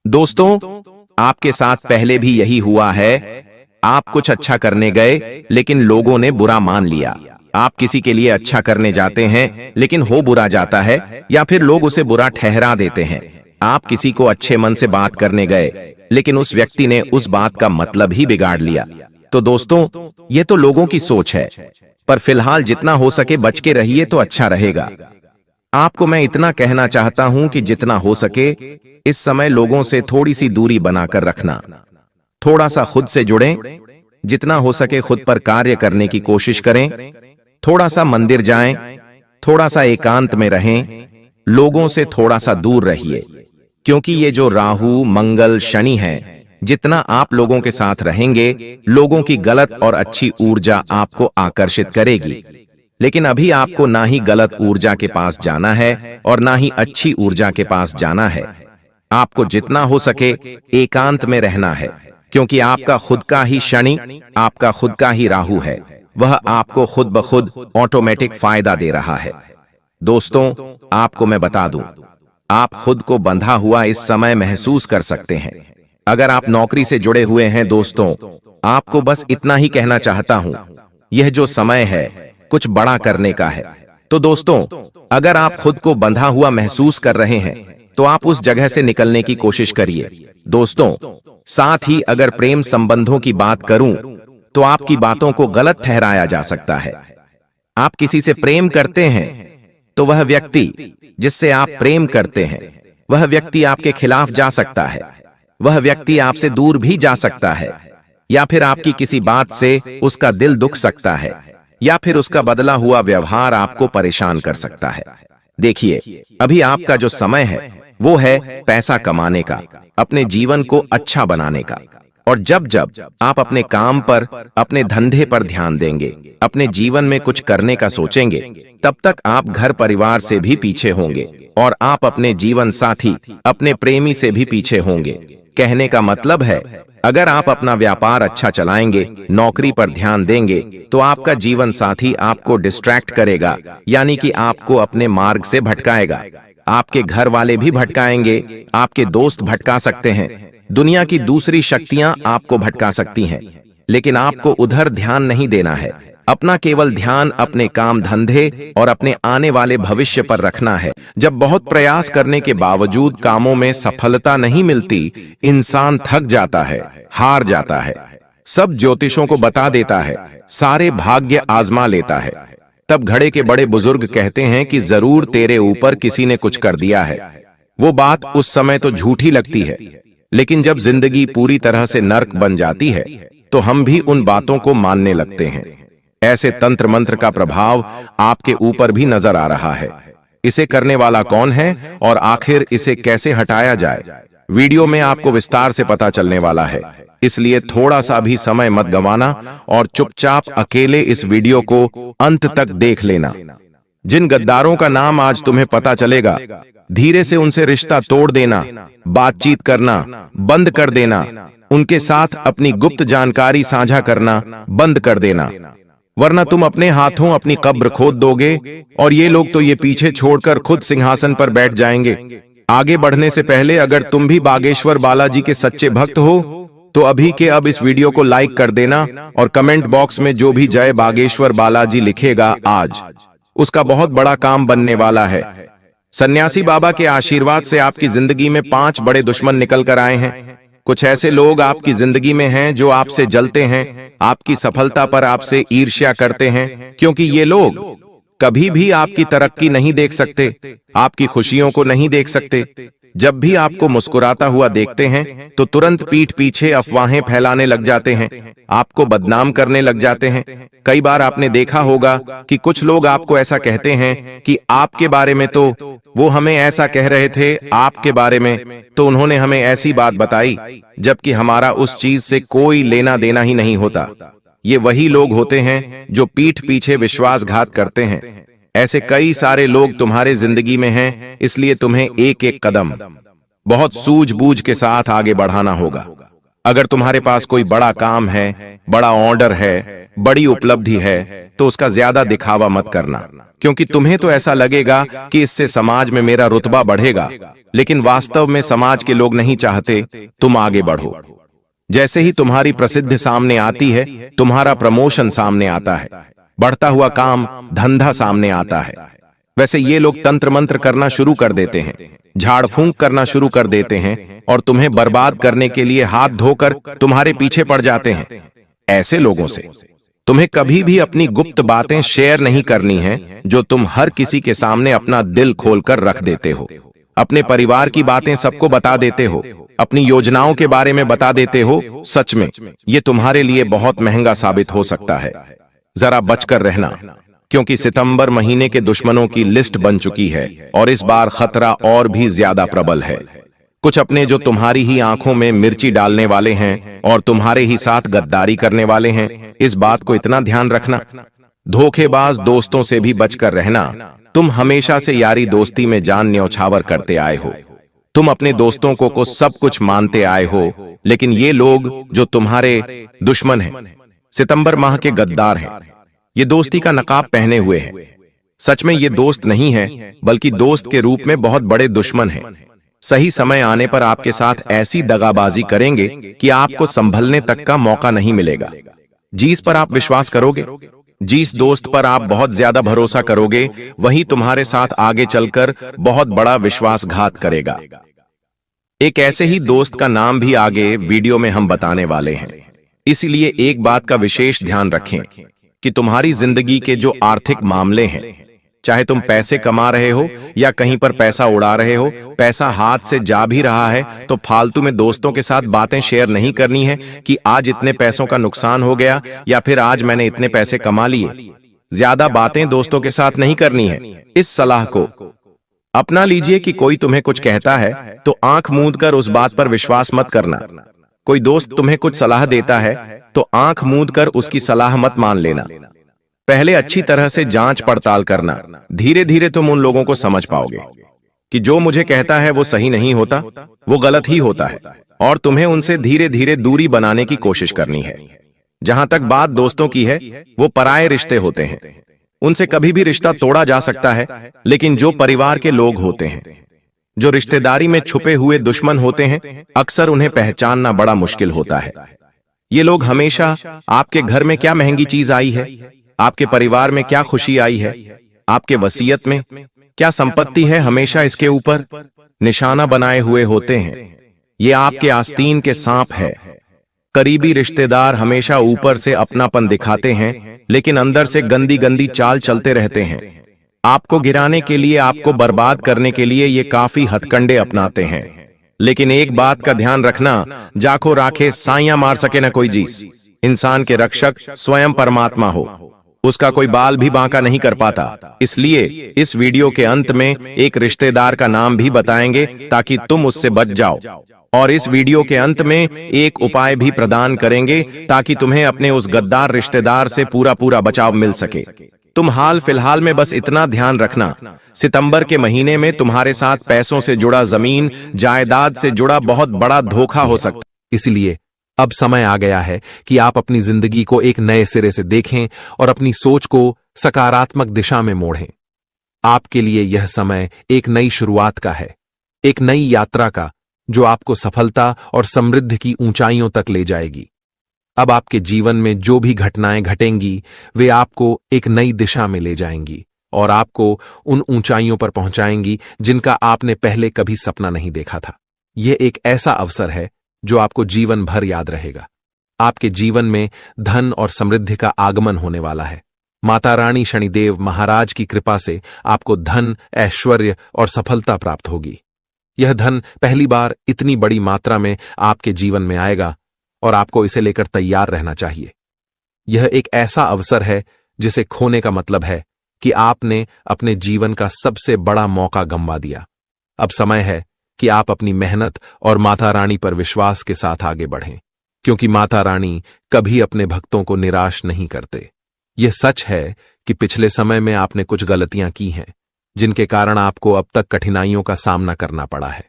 दोस्तों, आपके साथ पहले भी यही हुआ है। आप कुछ अच्छा करने गए लेकिन लोगों ने बुरा मान लिया। आप किसी के लिए अच्छा करने जाते हैं लेकिन हो बुरा जाता है या फिर लोग उसे बुरा ठहरा देते हैं। आप किसी को अच्छे मन से बात करने गए लेकिन उस व्यक्ति ने उस बात का मतलब ही बिगाड़ लिया। तो दोस्तों, ये तो लोगों की सोच है, पर फिलहाल जितना हो सके बच के रहिए तो अच्छा रहेगा। आपको मैं इतना कहना चाहता हूं कि जितना हो सके इस समय लोगों से थोड़ी सी दूरी बनाकर रखना। थोड़ा सा खुद से जुड़ें, जितना हो सके खुद पर कार्य करने की कोशिश करें। थोड़ा सा मंदिर जाएं, थोड़ा सा एकांत में रहें, लोगों से थोड़ा सा दूर रहिए, क्योंकि ये जो राहु, मंगल, शनि है, जितना आप लोगों के साथ रहेंगे, लोगों की गलत और अच्छी ऊर्जा आपको आकर्षित करेगी। लेकिन अभी आपको ना ही गलत ऊर्जा के पास जाना है और ना ही अच्छी ऊर्जा के पास जाना है। आपको जितना हो सके एकांत में रहना है, क्योंकि आपका खुद का ही शनि, आपका खुद का ही राहु है। वह आपको खुद ब खुद ऑटोमेटिक फायदा दे रहा है। दोस्तों, आपको मैं बता दूं, आप खुद को बंधा हुआ इस समय महसूस कर सकते हैं। अगर आप नौकरी से जुड़े हुए हैं दोस्तों, आपको बस इतना ही कहना चाहता हूं, यह जो समय है कुछ बड़ा करने का है। तो दोस्तों, अगर आप खुद को बंधा हुआ महसूस कर रहे हैं तो आप उस जगह से निकलने की कोशिश करिए। दोस्तों, साथ ही अगर प्रेम संबंधों की बात करूं तो आपकी बातों को गलत ठहराया जा सकता है। आप किसी से प्रेम करते हैं तो वह व्यक्ति जिससे आप प्रेम करते हैं, वह व्यक्ति आपके खिलाफ जा सकता है। वह व्यक्ति आपसे दूर भी जा सकता है, या फिर आपकी किसी बात से उसका दिल दुख सकता है, या फिर उसका बदला हुआ व्यवहार आपको परेशान कर सकता है। देखिए, अभी आपका जो समय है वो है पैसा कमाने का, अपने जीवन को अच्छा बनाने का। और जब जब आप अपने काम पर, अपने धंधे पर ध्यान देंगे, अपने जीवन में कुछ करने का सोचेंगे, तब तक आप घर परिवार से भी पीछे होंगे और आप अपने जीवन साथी, अपने प्रेमी से भी पीछे होंगे, कहने का मतलब है, अगर आप अपना व्यापार अच्छा चलाएंगे, नौकरी पर ध्यान देंगे, तो आपका जीवन साथी आपको डिस्ट्रैक्ट करेगा, यानी कि आपको अपने मार्ग से भटकाएगा। आपके घर वाले भी भटकाएंगे, आपके दोस्त भटका सकते हैं, दुनिया की दूसरी शक्तियां आपको भटका सकती हैं, लेकिन आपको उधर ध्यान नहीं देना है। अपना केवल ध्यान अपने काम धंधे और अपने आने वाले भविष्य पर रखना है। जब बहुत प्रयास करने के बावजूद कामों में सफलता नहीं मिलती, इंसान थक जाता है, हार जाता है, सब ज्योतिषों को बता देता है, सारे भाग्य आजमा लेता है। तब घड़े के बड़े बुजुर्ग कहते हैं कि जरूर तेरे ऊपर किसी ने कुछ कर दिया है। वो बात उस समय तो झूठी लगती है, लेकिन जब जिंदगी पूरी तरह से नर्क बन जाती है, तो हम भी उन बातों को मानने लगते हैं। ऐसे तंत्र मंत्र का प्रभाव आपके ऊपर भी नजर आ रहा है। इसे करने वाला कौन है और आखिर इसे कैसे हटाया जाए, वीडियो में आपको विस्तार से पता चलने वाला है। इसलिए थोड़ा सा भी समय मत गंवाना और चुपचाप अकेले इस वीडियो को अंत तक देख लेना। जिन गद्दारों का नाम आज तुम्हें पता चलेगा, धीरे से उनसे रिश्ता तोड़ देना, बातचीत करना बंद कर देना, उनके साथ अपनी गुप्त जानकारी साझा करना बंद कर देना, वरना तुम अपने हाथों अपनी कब्र खोद दोगे और ये लोग तो ये पीछे छोड़कर खुद सिंहासन पर बैठ जाएंगे। आगे बढ़ने से पहले अगर तुम भी बागेश्वर बालाजी के सच्चे भक्त हो तो अभी के अब इस वीडियो को लाइक कर देना और कमेंट बॉक्स में जो भी जय बागेश्वर बालाजी लिखेगा, आज उसका बहुत बड़ा काम बनने वाला है। सन्यासी बाबा के आशीर्वाद से आपकी जिंदगी में 5 बड़े दुश्मन निकल कर आए हैं। कुछ ऐसे लोग आपकी जिंदगी में हैं जो आपसे जलते हैं, आपकी सफलता पर आपसे ईर्ष्या करते हैं, क्योंकि ये लोग कभी भी आपकी तरक्की नहीं देख सकते, आपकी खुशियों को नहीं देख सकते। जब भी आपको मुस्कुराता हुआ देखते हैं तो तुरंत पीठ पीछे अफवाहें फैलाने लग जाते हैं, आपको बदनाम करने लग जाते हैं। कई बार आपने देखा होगा कि कुछ लोग आपको ऐसा कहते हैं कि आपके बारे में तो वो हमें ऐसा कह रहे थे, आपके बारे में तो उन्होंने हमें ऐसी बात बताई, जबकि हमारा उस चीज से कोई लेना देना ही नहीं होता। ये वही लोग होते हैं जो पीठ पीछे विश्वासघात करते हैं। ऐसे कई सारे लोग तुम्हारे जिंदगी में हैं, इसलिए तुम्हें एक एक कदम बहुत सूझबूझ के साथ आगे बढ़ाना होगा। अगर तुम्हारे पास कोई बड़ा काम है, बड़ा ऑर्डर है, बड़ी उपलब्धि है, तो उसका ज्यादा दिखावा मत करना, क्योंकि तुम्हें तो ऐसा लगेगा कि इससे समाज में मेरा रुतबा बढ़ेगा, लेकिन वास्तव में समाज के लोग नहीं चाहते तुम आगे बढ़ो। जैसे ही तुम्हारी प्रसिद्धि सामने आती है, तुम्हारा प्रमोशन सामने आता है, बढ़ता हुआ काम धंधा सामने आता है, वैसे ये लोग तंत्र मंत्र करना शुरू कर देते हैं, झाड़ फूंक करना शुरू कर देते हैं और तुम्हें बर्बाद करने के लिए हाथ धोकर तुम्हारे पीछे पड़ जाते हैं। ऐसे लोगों से तुम्हें कभी भी अपनी गुप्त बातें शेयर नहीं करनी है, जो तुम हर किसी के सामने अपना दिल खोलकर रख देते हो। अपने परिवार की बातें सबको बता देते हो, अपनी योजनाओं के बारे में बता देते हो। सच में ये तुम्हारे लिए बहुत महंगा साबित हो सकता है। जरा बचकर रहना, क्योंकि सितंबर महीने के दुश्मनों की लिस्ट बन चुकी है और इस बार खतरा और भी ज्यादा प्रबल है। कुछ अपने जो तुम्हारी ही आंखों में मिर्ची डालने वाले हैं और तुम्हारे ही साथ गद्दारी करने वाले हैं, इस बात को इतना ध्यान रखना। धोखेबाज दोस्तों से भी बचकर रहना। तुम हमेशा से यारी दोस्ती में जान न्यौछावर करते आए हो, तुम अपने दोस्तों को सब कुछ मानते आए हो, लेकिन ये लोग जो तुम्हारे दुश्मन हैं, सितंबर माह के गद्दार हैं, ये दोस्ती का नकाब पहने हुए हैं। सच में ये दोस्त नहीं है, बल्कि दोस्त के रूप में बहुत बड़े दुश्मन हैं। सही समय आने पर आपके साथ ऐसी दगाबाजी करेंगे कि आपको संभलने तक का मौका नहीं मिलेगा। जिस पर आप विश्वास करोगे, जिस दोस्त पर आप बहुत ज्यादा भरोसा करोगे, वही तुम्हारे साथ आगे चलकर बहुत बड़ा विश्वासघात करेगा। एक ऐसे ही दोस्त का नाम भी आगे वीडियो में हम बताने वाले हैं। इसलिए एक बात का विशेष ध्यान रखें कि तुम्हारी जिंदगी के जो आर्थिक मामले हैं, चाहे तुम पैसे कमा रहे हो या कहीं पर पैसा उड़ा रहे हो, पैसा हाथ से जा भी रहा है, तो फालतू में दोस्तों के साथ बातें शेयर नहीं करनी है कि आज इतने पैसों का नुकसान हो गया या फिर आज मैंने इतने पैसे कमा लिए। ज्यादा बातें दोस्तों के साथ नहीं करनी है। इस सलाह को अपना लीजिए कि कोई तुम्हें कुछ कहता है तो आंख मूंद कर उस बात पर विश्वास मत करना। कोई दोस्त तुम्हें कुछ सलाह देता है तो आंख मूंद कर उसकी सलाह मत मान लेना। पहले अच्छी तरह से जांच पड़ताल करना, धीरे धीरे तुम उन लोगों को समझ पाओगे कि जो मुझे कहता है वो सही नहीं होता, वो गलत ही होता है। और तुम्हें उनसे धीरे धीरे दूरी बनाने की कोशिश करनी है। जहां तक बात दोस्तों की है, वो पराये रिश्ते होते हैं। उनसे कभी भी रिश्ता तोड़ा जा सकता है, लेकिन जो परिवार के लोग होते हैं, जो रिश्तेदारी में छुपे हुए दुश्मन होते हैं, अक्सर उन्हें पहचानना बड़ा मुश्किल होता है। ये लोग हमेशा आपके घर में क्या महंगी चीज आई है, आपके परिवार में क्या खुशी आई है, आपके वसीयत में क्या संपत्ति है, हमेशा इसके ऊपर निशाना बनाए हुए होते हैं। ये आपके आस्तीन के सांप है। करीबी रिश्तेदार हमेशा ऊपर से अपनापन दिखाते हैं, लेकिन अंदर से गंदी गंदी चाल चलते रहते हैं। आपको गिराने के लिए, आपको बर्बाद करने के लिए ये काफी हथकंडे अपनाते हैं। लेकिन एक बात का ध्यान रखना, जाको राखे साइयां मार सके न कोई जीस। इंसान के रक्षक स्वयं परमात्मा हो, उसका कोई बाल भी बांका नहीं कर पाता। इसलिए इस वीडियो के अंत में एक रिश्तेदार का नाम भी बताएंगे ताकि तुम उससे बच जाओ, और इस वीडियो के अंत में एक उपाय भी प्रदान करेंगे ताकि तुम्हें अपने उस गद्दार रिश्तेदार से पूरा पूरा बचाव मिल सके। तुम हाल फिलहाल में बस इतना ध्यान रखना, सितंबर के महीने में तुम्हारे साथ पैसों से जुड़ा, जमीन जायदाद से जुड़ा बहुत बड़ा धोखा हो सकता है। इसलिए अब समय आ गया है कि आप अपनी जिंदगी को एक नए सिरे से देखें और अपनी सोच को सकारात्मक दिशा में मोड़ें। आपके लिए यह समय एक नई शुरुआत का है, एक नई यात्रा का, जो आपको सफलता और समृद्धि की ऊंचाइयों तक ले जाएगी। अब आपके जीवन में जो भी घटनाएं घटेंगी, वे आपको एक नई दिशा में ले जाएंगी और आपको उन ऊंचाइयों पर पहुंचाएंगी जिनका आपने पहले कभी सपना नहीं देखा था। यह एक ऐसा अवसर है जो आपको जीवन भर याद रहेगा। आपके जीवन में धन और समृद्धि का आगमन होने वाला है। माता रानी शनिदेव महाराज की कृपा से आपको धन, ऐश्वर्य और सफलता प्राप्त होगी। यह धन पहली बार इतनी बड़ी मात्रा में आपके जीवन में आएगा और आपको इसे लेकर तैयार रहना चाहिए। यह एक ऐसा अवसर है जिसे खोने का मतलब है कि आपने अपने जीवन का सबसे बड़ा मौका गंवा दिया। अब समय है कि आप अपनी मेहनत और माता रानी पर विश्वास के साथ आगे बढ़ें, क्योंकि माता रानी कभी अपने भक्तों को निराश नहीं करते। यह सच है कि पिछले समय में आपने कुछ गलतियां की हैं, जिनके कारण आपको अब तक कठिनाइयों का सामना करना पड़ा है।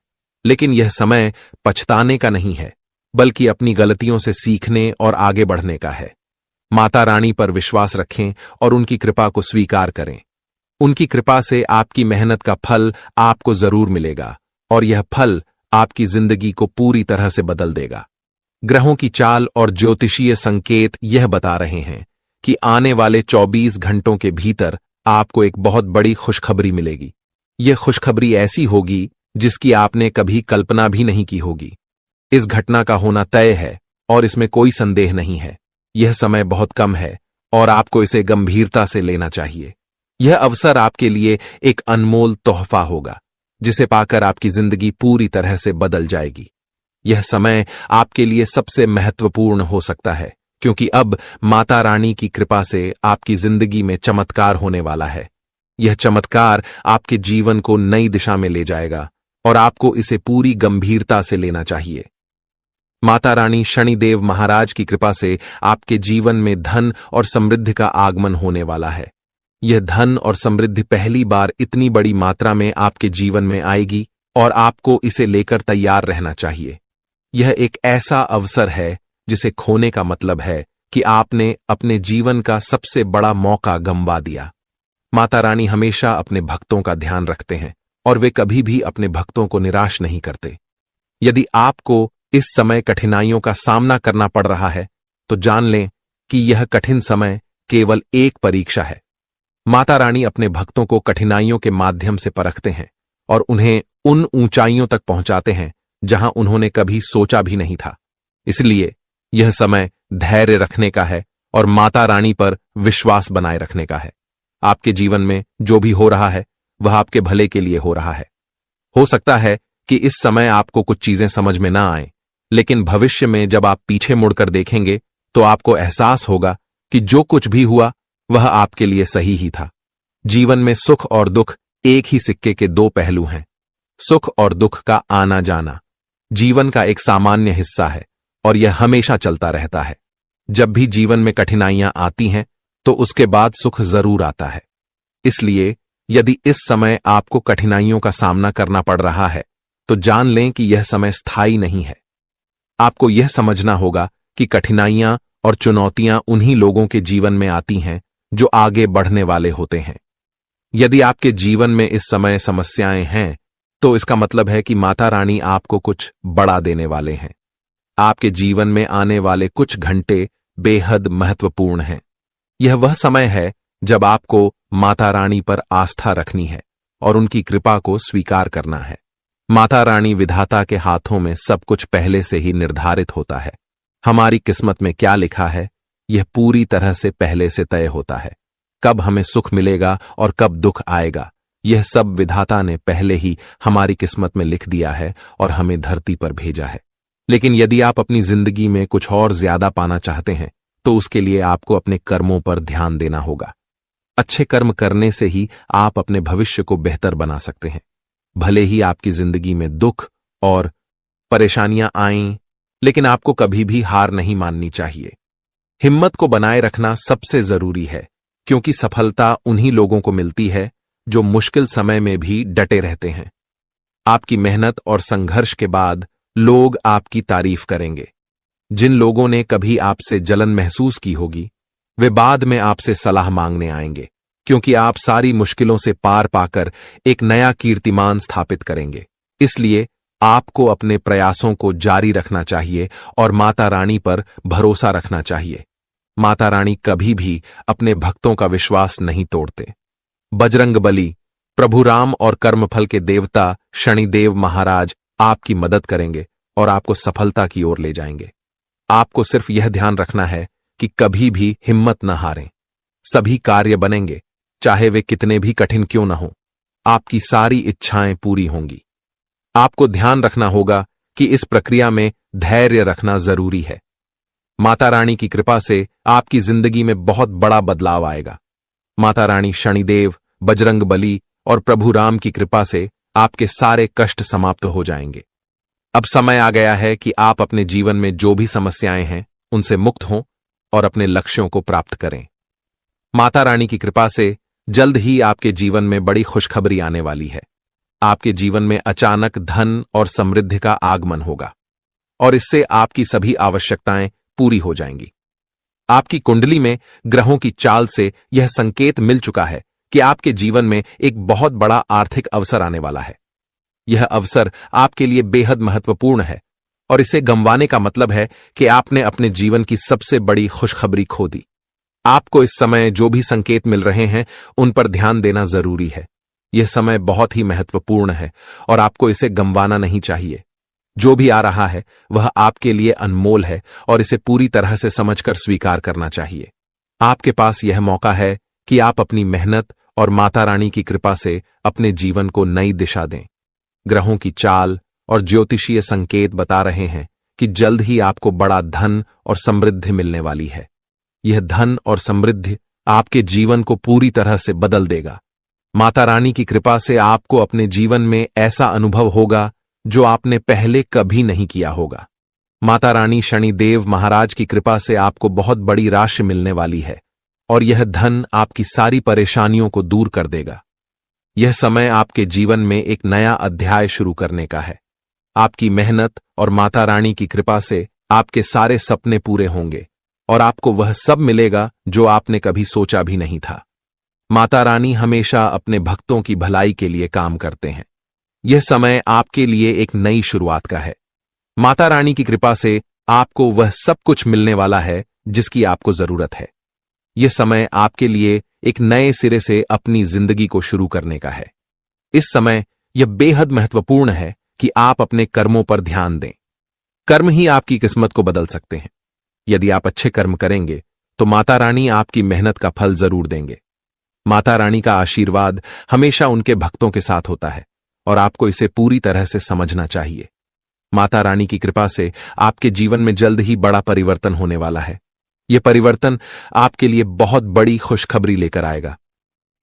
लेकिन यह समय पछताने का नहीं है, बल्कि अपनी गलतियों से सीखने और आगे बढ़ने का है। माता रानी पर विश्वास रखें और उनकी कृपा को स्वीकार करें। उनकी कृपा से आपकी मेहनत का फल आपको जरूर मिलेगा और यह फल आपकी जिंदगी को पूरी तरह से बदल देगा। ग्रहों की चाल और ज्योतिषीय संकेत यह बता रहे हैं कि आने वाले 24 घंटों के भीतर आपको एक बहुत बड़ी खुशखबरी मिलेगी। यह खुशखबरी ऐसी होगी जिसकी आपने कभी कल्पना भी नहीं की होगी। इस घटना का होना तय है और इसमें कोई संदेह नहीं है। यह समय बहुत कम है और आपको इसे गंभीरता से लेना चाहिए। यह अवसर आपके लिए एक अनमोल तोहफा होगा, जिसे पाकर आपकी जिंदगी पूरी तरह से बदल जाएगी। यह समय आपके लिए सबसे महत्वपूर्ण हो सकता है, क्योंकि अब माता रानी की कृपा से आपकी जिंदगी में चमत्कार होने वाला है। यह चमत्कार आपके जीवन को नई दिशा में ले जाएगा और आपको इसे पूरी गंभीरता से लेना चाहिए। माता रानी शनिदेव महाराज की कृपा से आपके जीवन में धन और समृद्धि का आगमन होने वाला है। यह धन और समृद्धि पहली बार इतनी बड़ी मात्रा में आपके जीवन में आएगी और आपको इसे लेकर तैयार रहना चाहिए। यह एक ऐसा अवसर है जिसे खोने का मतलब है कि आपने अपने जीवन का सबसे बड़ा मौका गंवा दिया। माता रानी हमेशा अपने भक्तों का ध्यान रखते हैं और वे कभी भी अपने भक्तों को निराश नहीं करते। यदि आपको इस समय कठिनाइयों का सामना करना पड़ रहा है, तो जान लें कि यह कठिन समय केवल एक परीक्षा है। माता रानी अपने भक्तों को कठिनाइयों के माध्यम से परखते हैं और उन्हें उन ऊंचाइयों तक पहुंचाते हैं जहां उन्होंने कभी सोचा भी नहीं था। इसलिए यह समय धैर्य रखने का है और माता रानी पर विश्वास बनाए रखने का है। आपके जीवन में जो भी हो रहा है वह आपके भले के लिए हो रहा है। हो सकता है कि इस समय आपको कुछ चीजें समझ में ना आए, लेकिन भविष्य में जब आप पीछे मुड़कर देखेंगे तो आपको एहसास होगा कि जो कुछ भी हुआ वह आपके लिए सही ही था। जीवन में सुख और दुख एक ही सिक्के के दो पहलू हैं। सुख और दुख का आना जाना जीवन का एक सामान्य हिस्सा है और यह हमेशा चलता रहता है। जब भी जीवन में कठिनाइयां आती हैं तो उसके बाद सुख जरूर आता है। इसलिए यदि इस समय आपको कठिनाइयों का सामना करना पड़ रहा है तो जान लें कि यह समय स्थायी नहीं है। आपको यह समझना होगा कि कठिनाइयां और चुनौतियां उन्हीं लोगों के जीवन में आती हैं जो आगे बढ़ने वाले होते हैं। यदि आपके जीवन में इस समय समस्याएं हैं, तो इसका मतलब है कि माता रानी आपको कुछ बड़ा देने वाले हैं। आपके जीवन में आने वाले कुछ घंटे बेहद महत्वपूर्ण हैं। यह वह समय है जब आपको माता रानी पर आस्था रखनी है और उनकी कृपा को स्वीकार करना है। माता रानी विधाता के हाथों में सब कुछ पहले से ही निर्धारित होता है। हमारी किस्मत में क्या लिखा है, यह पूरी तरह से पहले से तय होता है। कब हमें सुख मिलेगा और कब दुख आएगा, यह सब विधाता ने पहले ही हमारी किस्मत में लिख दिया है और हमें धरती पर भेजा है। लेकिन यदि आप अपनी जिंदगी में कुछ और ज्यादा पाना चाहते हैं, तो उसके लिए आपको अपने कर्मों पर ध्यान देना होगा। अच्छे कर्म करने से ही आप अपने भविष्य को बेहतर बना सकते हैं। भले ही आपकी जिंदगी में दुख और परेशानियां आएं, लेकिन आपको कभी भी हार नहीं माननी चाहिए। हिम्मत को बनाए रखना सबसे जरूरी है, क्योंकि सफलता उन्हीं लोगों को मिलती है जो मुश्किल समय में भी डटे रहते हैं। आपकी मेहनत और संघर्ष के बाद लोग आपकी तारीफ करेंगे। जिन लोगों ने कभी आपसे जलन महसूस की होगी, वे बाद में आपसे सलाह मांगने आएंगे, क्योंकि आप सारी मुश्किलों से पार पाकर एक नया कीर्तिमान स्थापित करेंगे। इसलिए आपको अपने प्रयासों को जारी रखना चाहिए और माता रानी पर भरोसा रखना चाहिए। माता रानी कभी भी अपने भक्तों का विश्वास नहीं तोड़ते। बजरंगबली, प्रभु राम और कर्मफल के देवता शनिदेव महाराज आपकी मदद करेंगे और आपको सफलता की ओर ले जाएंगे। आपको सिर्फ यह ध्यान रखना है कि कभी भी हिम्मत न हारें। सभी कार्य बनेंगे, चाहे वे कितने भी कठिन क्यों न हों। आपकी सारी इच्छाएं पूरी होंगी। आपको ध्यान रखना होगा कि इस प्रक्रिया में धैर्य रखना जरूरी है। माता रानी की कृपा से आपकी जिंदगी में बहुत बड़ा बदलाव आएगा। माता रानी शनिदेव, बजरंगबली और प्रभु राम की कृपा से आपके सारे कष्ट समाप्त हो जाएंगे। अब समय आ गया है कि आप अपने जीवन में जो भी समस्याएं हैं, उनसे मुक्त हों और अपने लक्ष्यों को प्राप्त करें। माता रानी की कृपा से जल्द ही आपके जीवन में बड़ी खुशखबरी आने वाली है। आपके जीवन में अचानक धन और समृद्धि का आगमन होगा और इससे आपकी सभी आवश्यकताएं पूरी हो जाएंगी। आपकी कुंडली में ग्रहों की चाल से यह संकेत मिल चुका है कि आपके जीवन में एक बहुत बड़ा आर्थिक अवसर आने वाला है। यह अवसर आपके लिए बेहद महत्वपूर्ण है और इसे गंवाने का मतलब है कि आपने अपने जीवन की सबसे बड़ी खुशखबरी खो दी। आपको इस समय जो भी संकेत मिल रहे हैं, उन पर ध्यान देना जरूरी है। यह समय बहुत ही महत्वपूर्ण है और आपको इसे गंवाना नहीं चाहिए। जो भी आ रहा है वह आपके लिए अनमोल है और इसे पूरी तरह से समझकर स्वीकार करना चाहिए। आपके पास यह मौका है कि आप अपनी मेहनत और माता रानी की कृपा से अपने जीवन को नई दिशा दें। ग्रहों की चाल और ज्योतिषीय संकेत बता रहे हैं कि जल्द ही आपको बड़ा धन और समृद्धि मिलने वाली है। यह धन और समृद्धि आपके जीवन को पूरी तरह से बदल देगा। माता रानी की कृपा से आपको अपने जीवन में ऐसा अनुभव होगा जो आपने पहले कभी नहीं किया होगा। माता रानी शनिदेव महाराज की कृपा से आपको बहुत बड़ी राशि मिलने वाली है और यह धन आपकी सारी परेशानियों को दूर कर देगा। यह समय आपके जीवन में एक नया अध्याय शुरू करने का है। आपकी मेहनत और माता रानी की कृपा से आपके सारे सपने पूरे होंगे और आपको वह सब मिलेगा जो आपने कभी सोचा भी नहीं था। माता रानी हमेशा अपने भक्तों की भलाई के लिए काम करते हैं। यह समय आपके लिए एक नई शुरुआत का है। माता रानी की कृपा से आपको वह सब कुछ मिलने वाला है जिसकी आपको जरूरत है। यह समय आपके लिए एक नए सिरे से अपनी जिंदगी को शुरू करने का है। इस समय यह बेहद महत्वपूर्ण है कि आप अपने कर्मों पर ध्यान दें। कर्म ही आपकी किस्मत को बदल सकते हैं। यदि आप अच्छे कर्म करेंगे तो माता रानी आपकी मेहनत का फल जरूर देंगे। माता रानी का आशीर्वाद हमेशा उनके भक्तों के साथ होता है और आपको इसे पूरी तरह से समझना चाहिए। माता रानी की कृपा से आपके जीवन में जल्द ही बड़ा परिवर्तन होने वाला है। यह परिवर्तन आपके लिए बहुत बड़ी खुशखबरी लेकर आएगा।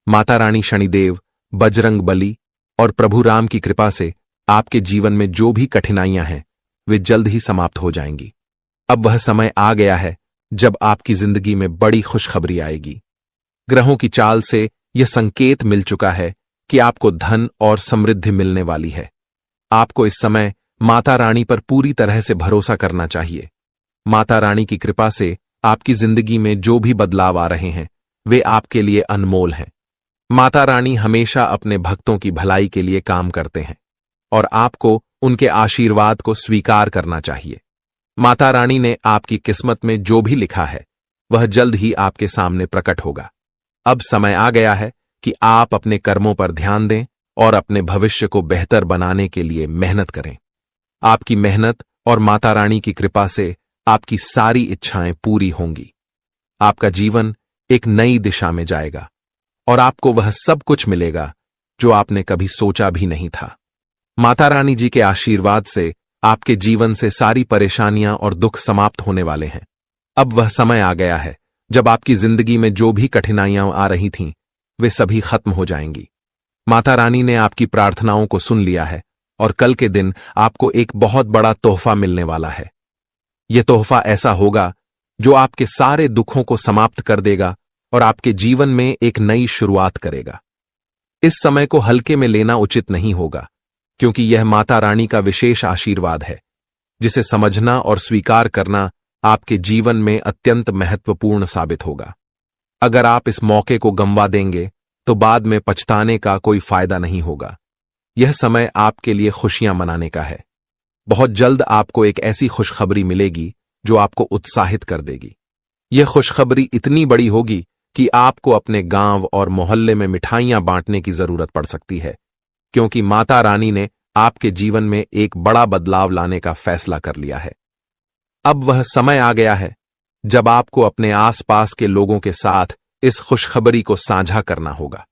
माता रानी शनिदेव, बजरंगबली और प्रभु राम की कृपा से आपके जीवन में जो भी कठिनाइयां हैं, वे जल्द ही समाप्त हो जाएंगी। अब वह समय आ गया है जब आपकी जिंदगी में बड़ी खुशखबरी आएगी। ग्रहों की चाल से यह संकेत मिल चुका है कि आपको धन और समृद्धि मिलने वाली है। आपको इस समय माता रानी पर पूरी तरह से भरोसा करना चाहिए। माता रानी की कृपा से आपकी जिंदगी में जो भी बदलाव आ रहे हैं वे आपके लिए अनमोल हैं। माता रानी हमेशा अपने भक्तों की भलाई के लिए काम करते हैं और आपको उनके आशीर्वाद को स्वीकार करना चाहिए। माता रानी ने आपकी किस्मत में जो भी लिखा है वह जल्द ही आपके सामने प्रकट होगा। अब समय आ गया है कि आप अपने कर्मों पर ध्यान दें और अपने भविष्य को बेहतर बनाने के लिए मेहनत करें। आपकी मेहनत और माता रानी की कृपा से आपकी सारी इच्छाएं पूरी होंगी। आपका जीवन एक नई दिशा में जाएगा और आपको वह सब कुछ मिलेगा जो आपने कभी सोचा भी नहीं था। माता रानी जी के आशीर्वाद से आपके जीवन से सारी परेशानियां और दुख समाप्त होने वाले हैं। अब वह समय आ गया है जब आपकी जिंदगी में जो भी कठिनाइयां आ रही थीं वे सभी खत्म हो जाएंगी। माता रानी ने आपकी प्रार्थनाओं को सुन लिया है और कल के दिन आपको एक बहुत बड़ा तोहफा मिलने वाला है। यह तोहफा ऐसा होगा जो आपके सारे दुखों को समाप्त कर देगा और आपके जीवन में एक नई शुरुआत करेगा। इस समय को हल्के में लेना उचित नहीं होगा, क्योंकि यह माता रानी का विशेष आशीर्वाद है जिसे समझना और स्वीकार करना आपके जीवन में अत्यंत महत्वपूर्ण साबित होगा। अगर आप इस मौके को गंवा देंगे तो बाद में पछताने का कोई फायदा नहीं होगा। यह समय आपके लिए खुशियां मनाने का है। बहुत जल्द आपको एक ऐसी खुशखबरी मिलेगी जो आपको उत्साहित कर देगी। यह खुशखबरी इतनी बड़ी होगी कि आपको अपने गांव और मोहल्ले में मिठाइयां बांटने की जरूरत पड़ सकती है, क्योंकि माता रानी ने आपके जीवन में एक बड़ा बदलाव लाने का फैसला कर लिया है। अब वह समय आ गया है जब आपको अपने आसपास के लोगों के साथ इस खुशखबरी को साझा करना होगा,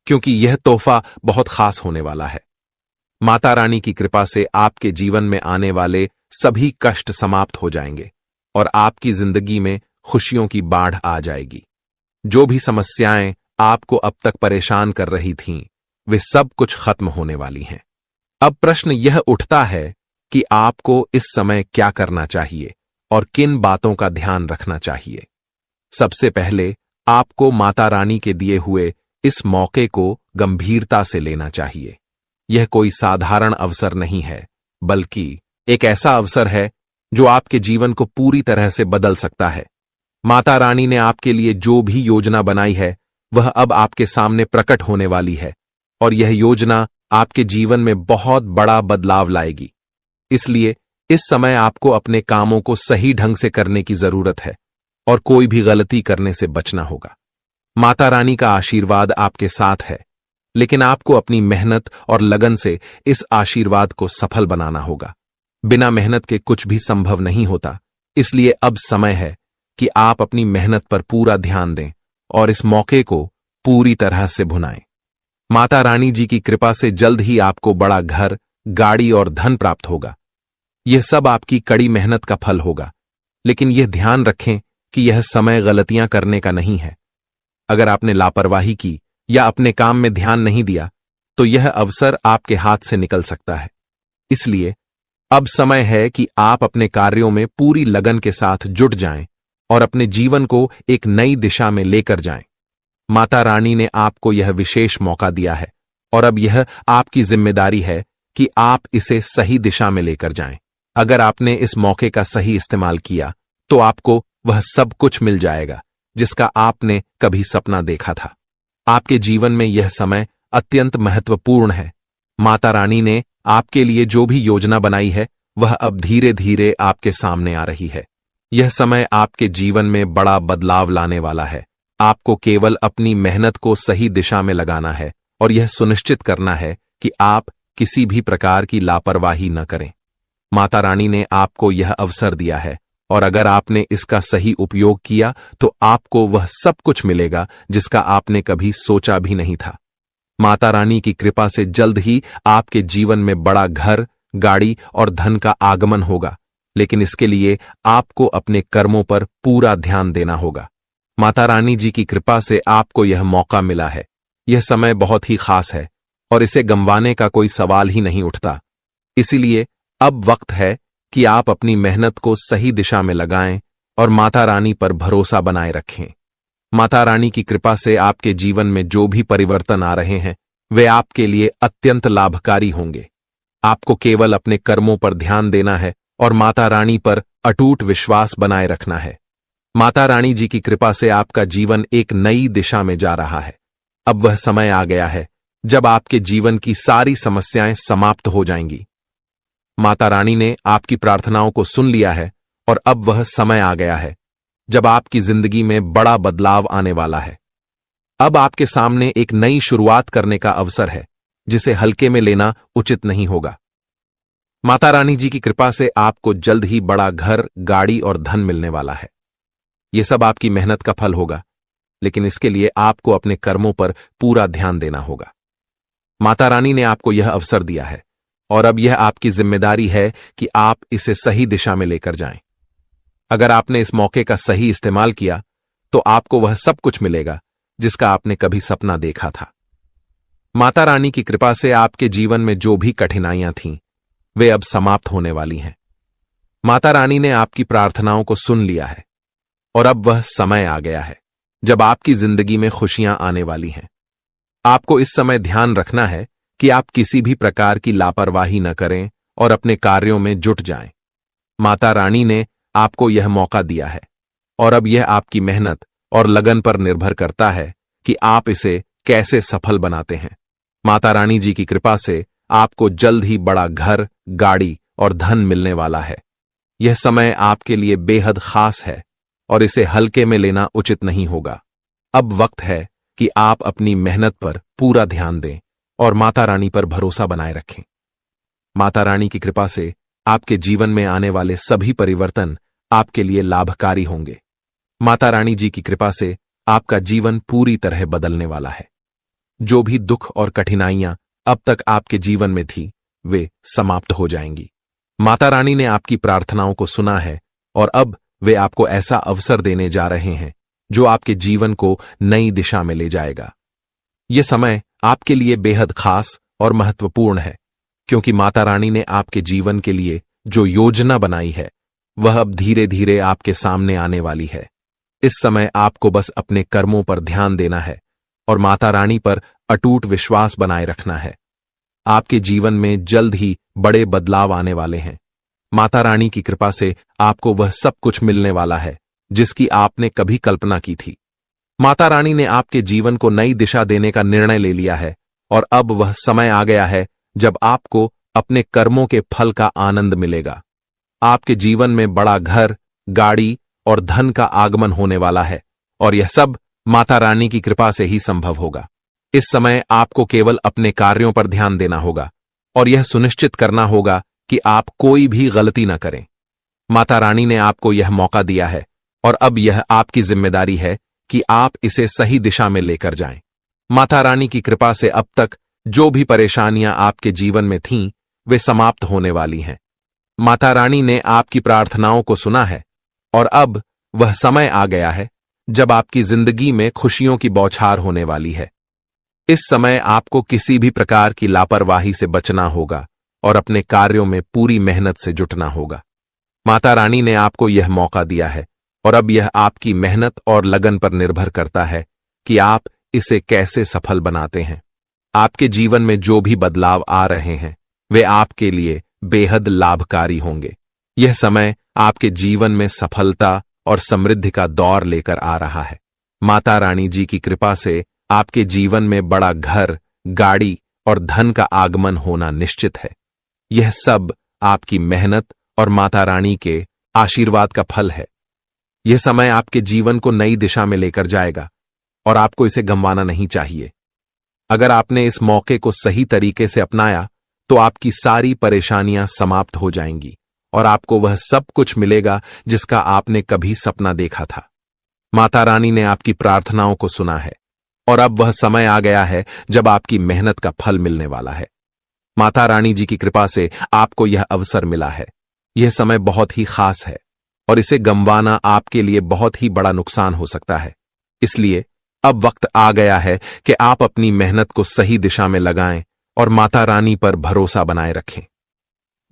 क्योंकि यह तोहफा बहुत खास होने वाला है। माता रानी की कृपा से आपके जीवन में आने वाले सभी कष्ट समाप्त हो जाएंगे और आपकी जिंदगी में खुशियों की बाढ़ आ जाएगी। जो भी समस्याएं आपको अब तक परेशान कर रही थीं, वे सब कुछ खत्म होने वाली हैं। अब प्रश्न यह उठता है कि आपको इस समय क्या करना चाहिए और किन बातों का ध्यान रखना चाहिए। सबसे पहले आपको माता रानी के दिए हुए इस मौके को गंभीरता से लेना चाहिए। यह कोई साधारण अवसर नहीं है, बल्कि एक ऐसा अवसर है जो आपके जीवन को पूरी तरह से बदल सकता है। माता रानी ने आपके लिए जो भी योजना बनाई है वह अब आपके सामने प्रकट होने वाली है और यह योजना आपके जीवन में बहुत बड़ा बदलाव लाएगी। इसलिए इस समय आपको अपने कामों को सही ढंग से करने की जरूरत है और कोई भी गलती करने से बचना होगा। माता रानी का आशीर्वाद आपके साथ है, लेकिन आपको अपनी मेहनत और लगन से इस आशीर्वाद को सफल बनाना होगा। बिना मेहनत के कुछ भी संभव नहीं होता, इसलिए अब समय है कि आप अपनी मेहनत पर पूरा ध्यान दें और इस मौके को पूरी तरह से भुनाएं। माता रानी जी की कृपा से जल्द ही आपको बड़ा घर, गाड़ी और धन प्राप्त होगा। यह सब आपकी कड़ी मेहनत का फल होगा, लेकिन यह ध्यान रखें कि यह समय गलतियां करने का नहीं है। अगर आपने लापरवाही की या अपने काम में ध्यान नहीं दिया तो यह अवसर आपके हाथ से निकल सकता है। इसलिए अब समय है कि आप अपने कार्यों में पूरी लगन के साथ जुट जाएं और अपने जीवन को एक नई दिशा में लेकर जाएं। माता रानी ने आपको यह विशेष मौका दिया है और अब यह आपकी जिम्मेदारी है कि आप इसे सही दिशा में लेकर जाएं। अगर आपने इस मौके का सही इस्तेमाल किया तो आपको वह सब कुछ मिल जाएगा जिसका आपने कभी सपना देखा था। आपके जीवन में यह समय अत्यंत महत्वपूर्ण है। माता रानी ने आपके लिए जो भी योजना बनाई है वह अब धीरे धीरे आपके सामने आ रही है। यह समय आपके जीवन में बड़ा बदलाव लाने वाला है। आपको केवल अपनी मेहनत को सही दिशा में लगाना है और यह सुनिश्चित करना है कि आप किसी भी प्रकार की लापरवाही न करें। माता रानी ने आपको यह अवसर दिया है और अगर आपने इसका सही उपयोग किया तो आपको वह सब कुछ मिलेगा जिसका आपने कभी सोचा भी नहीं था। माता रानी की कृपा से जल्द ही आपके जीवन में बड़ा घर, गाड़ी और धन का आगमन होगा, लेकिन इसके लिए आपको अपने कर्मों पर पूरा ध्यान देना होगा। माता रानी जी की कृपा से आपको यह मौका मिला है। यह समय बहुत ही खास है और इसे गंवाने का कोई सवाल ही नहीं उठता। इसीलिए अब वक्त है कि आप अपनी मेहनत को सही दिशा में लगाएं और माता रानी पर भरोसा बनाए रखें। माता रानी की कृपा से आपके जीवन में जो भी परिवर्तन आ रहे हैं वे आपके लिए अत्यंत लाभकारी होंगे। आपको केवल अपने कर्मों पर ध्यान देना है और माता रानी पर अटूट विश्वास बनाए रखना है। माता रानी जी की कृपा से आपका जीवन एक नई दिशा में जा रहा है। अब वह समय आ गया है जब आपके जीवन की सारी समस्याएं समाप्त हो जाएंगी। माता रानी ने आपकी प्रार्थनाओं को सुन लिया है और अब वह समय आ गया है जब आपकी जिंदगी में बड़ा बदलाव आने वाला है। अब आपके सामने एक नई शुरुआत करने का अवसर है जिसे हल्के में लेना उचित नहीं होगा। माता रानी जी की कृपा से आपको जल्द ही बड़ा घर, गाड़ी और धन मिलने वाला है। यह सब आपकी मेहनत का फल होगा, लेकिन इसके लिए आपको अपने कर्मों पर पूरा ध्यान देना होगा। माता रानी ने आपको यह अवसर दिया है और अब यह आपकी जिम्मेदारी है कि आप इसे सही दिशा में लेकर जाएं। अगर आपने इस मौके का सही इस्तेमाल किया तो आपको वह सब कुछ मिलेगा जिसका आपने कभी सपना देखा था। माता रानी की कृपा से आपके जीवन में जो भी कठिनाइयां थीं, वे अब समाप्त होने वाली हैं। माता रानी ने आपकी प्रार्थनाओं को सुन लिया है और अब वह समय आ गया है जब आपकी जिंदगी में खुशियां आने वाली हैं। आपको इस समय ध्यान रखना है कि आप किसी भी प्रकार की लापरवाही न करें और अपने कार्यों में जुट जाएं। माता रानी ने आपको यह मौका दिया है और अब यह आपकी मेहनत और लगन पर निर्भर करता है कि आप इसे कैसे सफल बनाते हैं। माता रानी जी की कृपा से आपको जल्द ही बड़ा घर, गाड़ी और धन मिलने वाला है। यह समय आपके लिए बेहद खास है और इसे हल्के में लेना उचित नहीं होगा। अब वक्त है कि आप अपनी मेहनत पर पूरा ध्यान दें और माता रानी पर भरोसा बनाए रखें। माता रानी की कृपा से आपके जीवन में आने वाले सभी परिवर्तन आपके लिए लाभकारी होंगे। माता रानी जी की कृपा से आपका जीवन पूरी तरह बदलने वाला है। जो भी दुख और कठिनाइयां अब तक आपके जीवन में थी, वे समाप्त हो जाएंगी। माता रानी ने आपकी प्रार्थनाओं को सुना है और अब वे आपको ऐसा अवसर देने जा रहे हैं जो आपके जीवन को नई दिशा में ले जाएगा। यह समय आपके लिए बेहद खास और महत्वपूर्ण है, क्योंकि माता रानी ने आपके जीवन के लिए जो योजना बनाई है, वह अब धीरे धीरे आपके सामने आने वाली है। इस समय आपको बस अपने कर्मों पर ध्यान देना है और माता रानी पर अटूट विश्वास बनाए रखना है। आपके जीवन में जल्द ही बड़े बदलाव आने वाले हैं। माता रानी की कृपा से आपको वह सब कुछ मिलने वाला है जिसकी आपने कभी कल्पना की थी। माता रानी ने आपके जीवन को नई दिशा देने का निर्णय ले लिया है और अब वह समय आ गया है जब आपको अपने कर्मों के फल का आनंद मिलेगा। आपके जीवन में बड़ा घर, गाड़ी और धन का आगमन होने वाला है और यह सब माता रानी की कृपा से ही संभव होगा। इस समय आपको केवल अपने कार्यों पर ध्यान देना होगा और यह सुनिश्चित करना होगा कि आप कोई भी गलती न करें। माता रानी ने आपको यह मौका दिया है और अब यह आपकी जिम्मेदारी है कि आप इसे सही दिशा में लेकर जाएं। माता रानी की कृपा से अब तक जो भी परेशानियां आपके जीवन में थीं, वे समाप्त होने वाली हैं। माता रानी ने आपकी प्रार्थनाओं को सुना है और अब वह समय आ गया है जब आपकी जिंदगी में खुशियों की बौछार होने वाली है। इस समय आपको किसी भी प्रकार की लापरवाही से बचना होगा और अपने कार्यों में पूरी मेहनत से जुटना होगा। माता रानी ने आपको यह मौका दिया है और अब यह आपकी मेहनत और लगन पर निर्भर करता है कि आप इसे कैसे सफल बनाते हैं। आपके जीवन में जो भी बदलाव आ रहे हैं, वे आपके लिए बेहद लाभकारी होंगे। यह समय आपके जीवन में सफलता और समृद्धि का दौर लेकर आ रहा है। माता रानी जी की कृपा से आपके जीवन में बड़ा घर, गाड़ी और धन का आगमन होना निश्चित है। यह सब आपकी मेहनत और माता रानी के आशीर्वाद का फल है। यह समय आपके जीवन को नई दिशा में लेकर जाएगा और आपको इसे गंवाना नहीं चाहिए। अगर आपने इस मौके को सही तरीके से अपनाया तो आपकी सारी परेशानियां समाप्त हो जाएंगी और आपको वह सब कुछ मिलेगा जिसका आपने कभी सपना देखा था। माता रानी ने आपकी प्रार्थनाओं को सुना है और अब वह समय आ गया है जब आपकी मेहनत का फल मिलने वाला है। माता रानी जी की कृपा से आपको यह अवसर मिला है। यह समय बहुत ही खास है और इसे गंवाना आपके लिए बहुत ही बड़ा नुकसान हो सकता है। इसलिए अब वक्त आ गया है कि आप अपनी मेहनत को सही दिशा में लगाएं और माता रानी पर भरोसा बनाए रखें।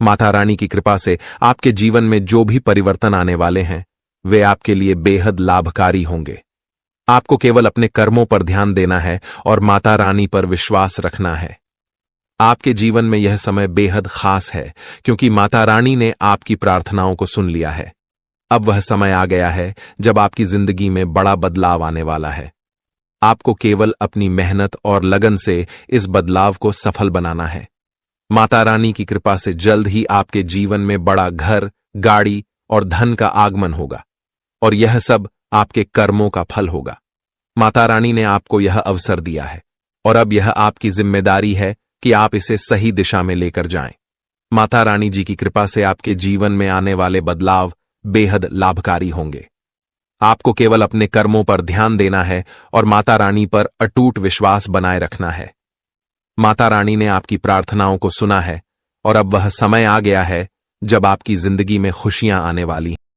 माता रानी की कृपा से आपके जीवन में जो भी परिवर्तन आने वाले हैं, वे आपके लिए बेहद लाभकारी होंगे। आपको केवल अपने कर्मों पर ध्यान देना है और माता रानी पर विश्वास रखना है। आपके जीवन में यह समय बेहद खास है क्योंकि माता रानी ने आपकी प्रार्थनाओं को सुन लिया है। अब वह समय आ गया है जब आपकी जिंदगी में बड़ा बदलाव आने वाला है। आपको केवल अपनी मेहनत और लगन से इस बदलाव को सफल बनाना है। माता रानी की कृपा से जल्द ही आपके जीवन में बड़ा घर, गाड़ी और धन का आगमन होगा और यह सब आपके कर्मों का फल होगा। माता रानी ने आपको यह अवसर दिया है और अब यह आपकी जिम्मेदारी है कि आप इसे सही दिशा में लेकर जाएं। माता रानी जी की कृपा से आपके जीवन में आने वाले बदलाव बेहद लाभकारी होंगे। आपको केवल अपने कर्मों पर ध्यान देना है और माता रानी पर अटूट विश्वास बनाए रखना है। माता रानी ने आपकी प्रार्थनाओं को सुना है और अब वह समय आ गया है जब आपकी जिंदगी में खुशियां आने वाली हैं।